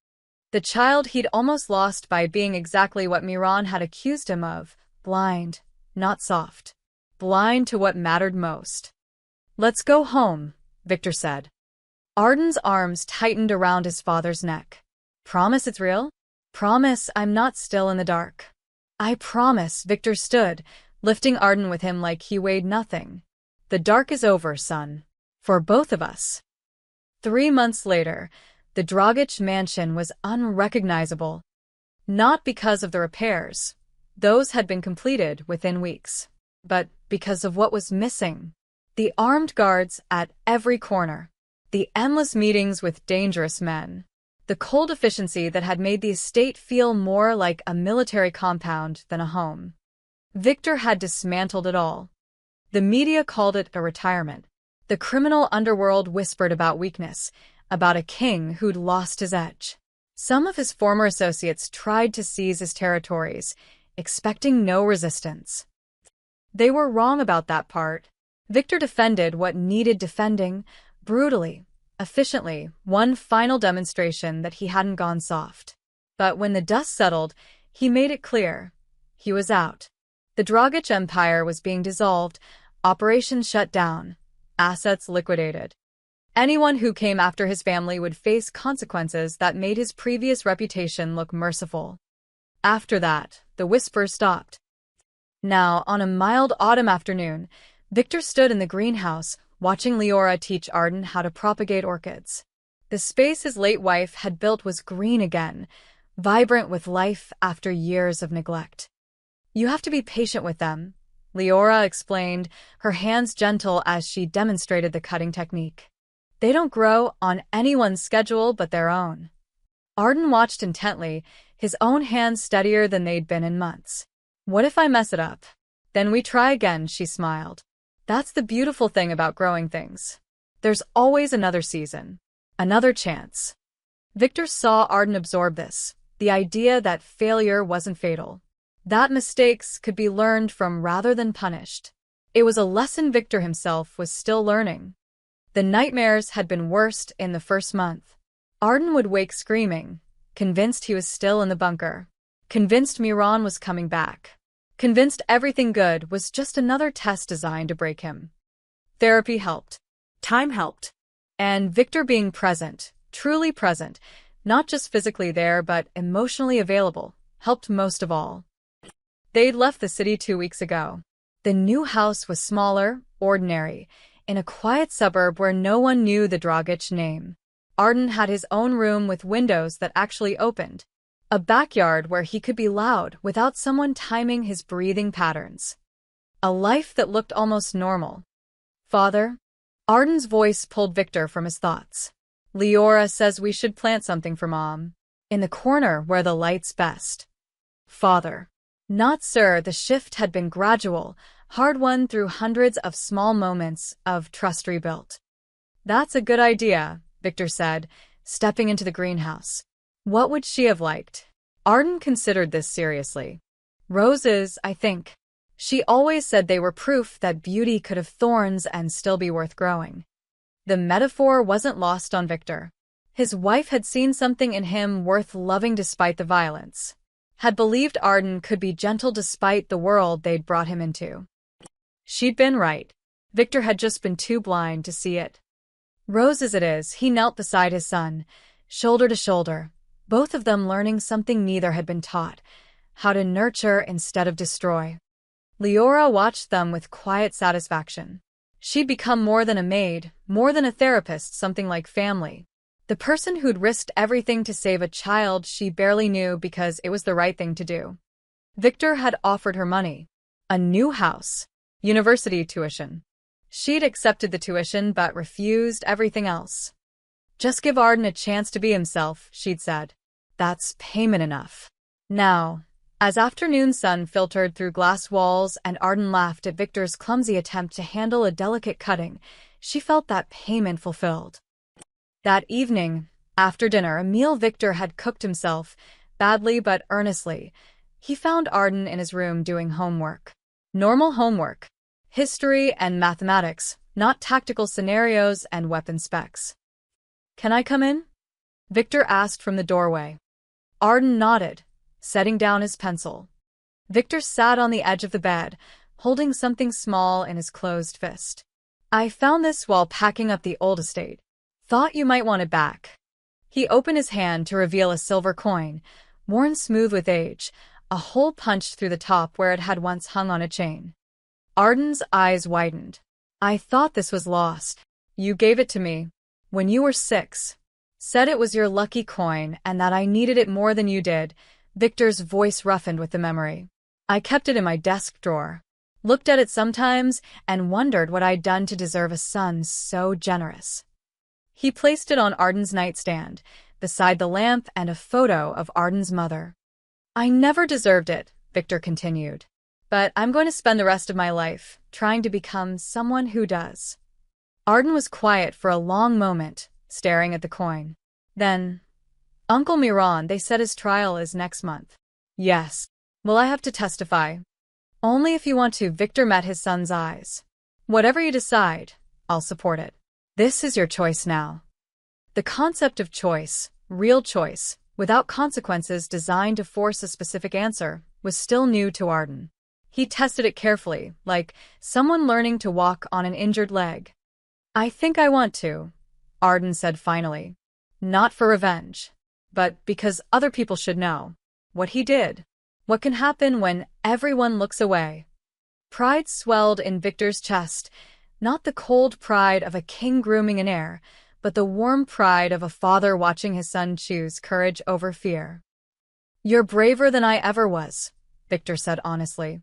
The child he'd almost lost by being exactly what Miran had accused him of, blind, not soft. Blind to what mattered most. Let's go home, Victor said. Arden's arms tightened around his father's neck. Promise it's real? Promise I'm not still in the dark. I promise. Victor stood, lifting Arden with him like he weighed nothing. The dark is over, son. For both of us. 3 months later, the Dragic mansion was unrecognizable. Not because of the repairs. Those had been completed within weeks. But because of what was missing. The armed guards at every corner. The endless meetings with dangerous men. The cold efficiency that had made the estate feel more like a military compound than a home. Victor had dismantled it all. The media called it a retirement. The criminal underworld whispered about weakness, about a king who'd lost his edge. Some of his former associates tried to seize his territories, expecting no resistance. They were wrong about that part. Victor defended what needed defending, brutally, efficiently, one final demonstration that he hadn't gone soft. But when the dust settled, he made it clear. He was out. The Dragic Empire was being dissolved, operations shut down, assets liquidated. Anyone who came after his family would face consequences that made his previous reputation look merciful. After that, the whispers stopped. Now, on a mild autumn afternoon, Victor stood in the greenhouse, watching Leora teach Arden how to propagate orchids. The space his late wife had built was green again, vibrant with life after years of neglect. "You have to be patient with them," Leora explained, her hands gentle as she demonstrated the cutting technique. "They don't grow on anyone's schedule but their own." Arden watched intently, his own hands steadier than they'd been in months. "What if I mess it up?" "Then we try again," she smiled. "That's the beautiful thing about growing things. There's always another season, another chance." Victor saw Arden absorb this, the idea that failure wasn't fatal, that mistakes could be learned from rather than punished. It was a lesson Victor himself was still learning. The nightmares had been worst in the first month. Arden would wake screaming, convinced he was still in the bunker, convinced Miran was coming back, convinced everything good was just another test designed to break him. Therapy helped. Time helped. And Victor being present, truly present, not just physically there but emotionally available, helped most of all. They'd left the city 2 weeks ago. The new house was smaller, ordinary, in a quiet suburb where no one knew the Dragic name. Arden had his own room with windows that actually opened. A backyard where he could be loud without someone timing his breathing patterns. A life that looked almost normal. "Father?" Arden's voice pulled Victor from his thoughts. "Leora says we should plant something for Mom. In the corner where the light's best." "Father." "Not sir." The shift had been gradual, hard-won through hundreds of small moments of trust rebuilt. "That's a good idea," Victor said, stepping into the greenhouse. What would she have liked? Arden considered this seriously. "Roses, I think. She always said they were proof that beauty could have thorns and still be worth growing." The metaphor wasn't lost on Victor. His wife had seen something in him worth loving despite the violence. Had believed Arden could be gentle despite the world they'd brought him into. She'd been right. Victor had just been too blind to see it. "Roses it is." He knelt beside his son, shoulder to shoulder, both of them learning something neither had been taught, how to nurture instead of destroy. Leora watched them with quiet satisfaction. She'd become more than a maid, more than a therapist, something like family. The person who'd risked everything to save a child she barely knew because it was the right thing to do. Victor had offered her money, a new house, university tuition. She'd accepted the tuition but refused everything else. "Just give Arden a chance to be himself," she'd said. "That's payment enough." Now, as afternoon sun filtered through glass walls and Arden laughed at Victor's clumsy attempt to handle a delicate cutting, she felt that payment fulfilled. That evening, after dinner, a meal Victor had cooked himself, badly but earnestly, he found Arden in his room doing homework. Normal homework. History and mathematics, not tactical scenarios and weapon specs. "Can I come in?" Victor asked from the doorway. Arden nodded, setting down his pencil. Victor sat on the edge of the bed, holding something small in his closed fist. "I found this while packing up the old estate. Thought you might want it back." He opened his hand to reveal a silver coin, worn smooth with age, a hole punched through the top where it had once hung on a chain. Arden's eyes widened. "I thought this was lost. You gave it to me when you were 6. Said it was your lucky coin and that I needed it more than you did." Victor's voice roughened with the memory. "I kept it in my desk drawer. looked at it sometimes, and wondered what I'd done to deserve a son so generous. He placed it on Arden's nightstand, beside the lamp and a photo of Arden's mother. I never deserved it, Victor continued. But I'm going to spend the rest of my life trying to become someone who does. Arden was quiet for a long moment, staring at the coin. Then, Uncle Miran, they said his trial is next month. Yes. Will I have to testify? Only if you want to. Victor met his son's eyes. Whatever you decide, I'll support it. This is your choice now. The concept of choice, real choice, without consequences designed to force a specific answer, was still new to Arden. He tested it carefully, like someone learning to walk on an injured leg. I think I want to, Arden said finally. Not for revenge, but because other people should know what he did. What can happen when everyone looks away? Pride swelled in Victor's chest, not the cold pride of a king grooming an heir, but the warm pride of a father watching his son choose courage over fear. You're braver than I ever was, Victor said honestly.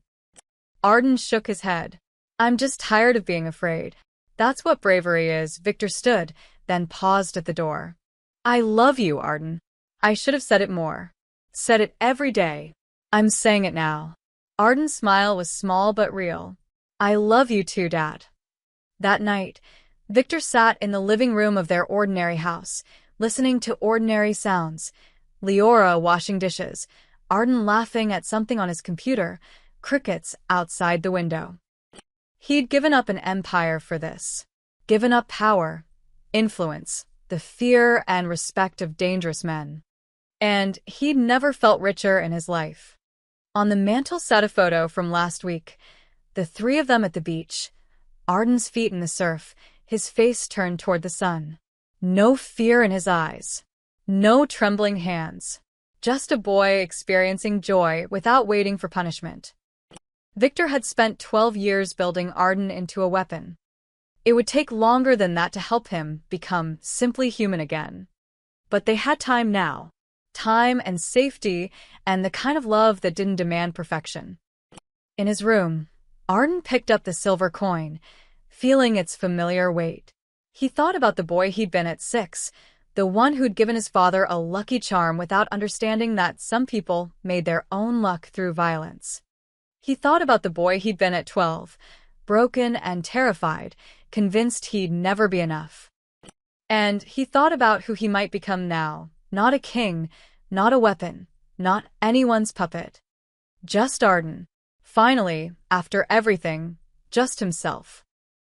Arden shook his head. I'm just tired of being afraid. That's what bravery is. Victor stood, then paused at the door. I love you, Arden. I should have said it more. Said it every day. I'm saying it now. Arden's smile was small but real. I love you too, Dad. That night, Victor sat in the living room of their ordinary house, listening to ordinary sounds. Leora washing dishes, Arden laughing at something on his computer, crickets outside the window. He'd given up an empire for this. Given up power, influence, the fear and respect of dangerous men. And he'd never felt richer in his life. On the mantel sat a photo from last week. The three of them at the beach. Arden's feet in the surf, his face turned toward the sun. No fear in his eyes. No trembling hands. Just a boy experiencing joy without waiting for punishment. Victor had spent 12 years building Arden into a weapon. It would take longer than that to help him become simply human again. But they had time now. Time and safety and the kind of love that didn't demand perfection. In his room, Arden picked up the silver coin, feeling its familiar weight. He thought about the boy he'd been at 6, the one who'd given his father a lucky charm without understanding that some people made their own luck through violence. He thought about the boy he'd been at 12, broken and terrified, convinced he'd never be enough. And he thought about who he might become now, not a king, not a weapon, not anyone's puppet. Just Arden. Finally, after everything, just himself.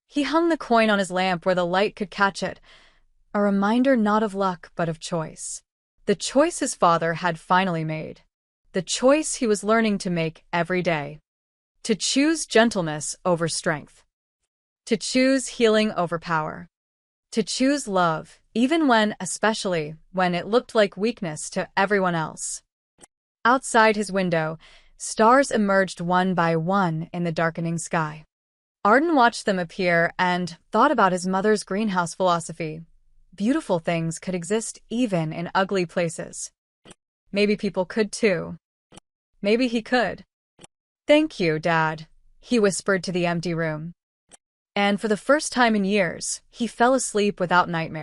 He hung the coin on his lamp where the light could catch it, a reminder not of luck but of choice. The choice his father had finally made. The choice he was learning to make every day. To choose gentleness over strength. To choose healing over power. To choose love, even when, especially, when it looked like weakness to everyone else. Outside his window, stars emerged one by one in the darkening sky. Arden watched them appear and thought about his mother's greenhouse philosophy. Beautiful things could exist even in ugly places. Maybe people could too. Maybe he could. Thank you, Dad, he whispered to the empty room. And for the first time in years, he fell asleep without nightmares.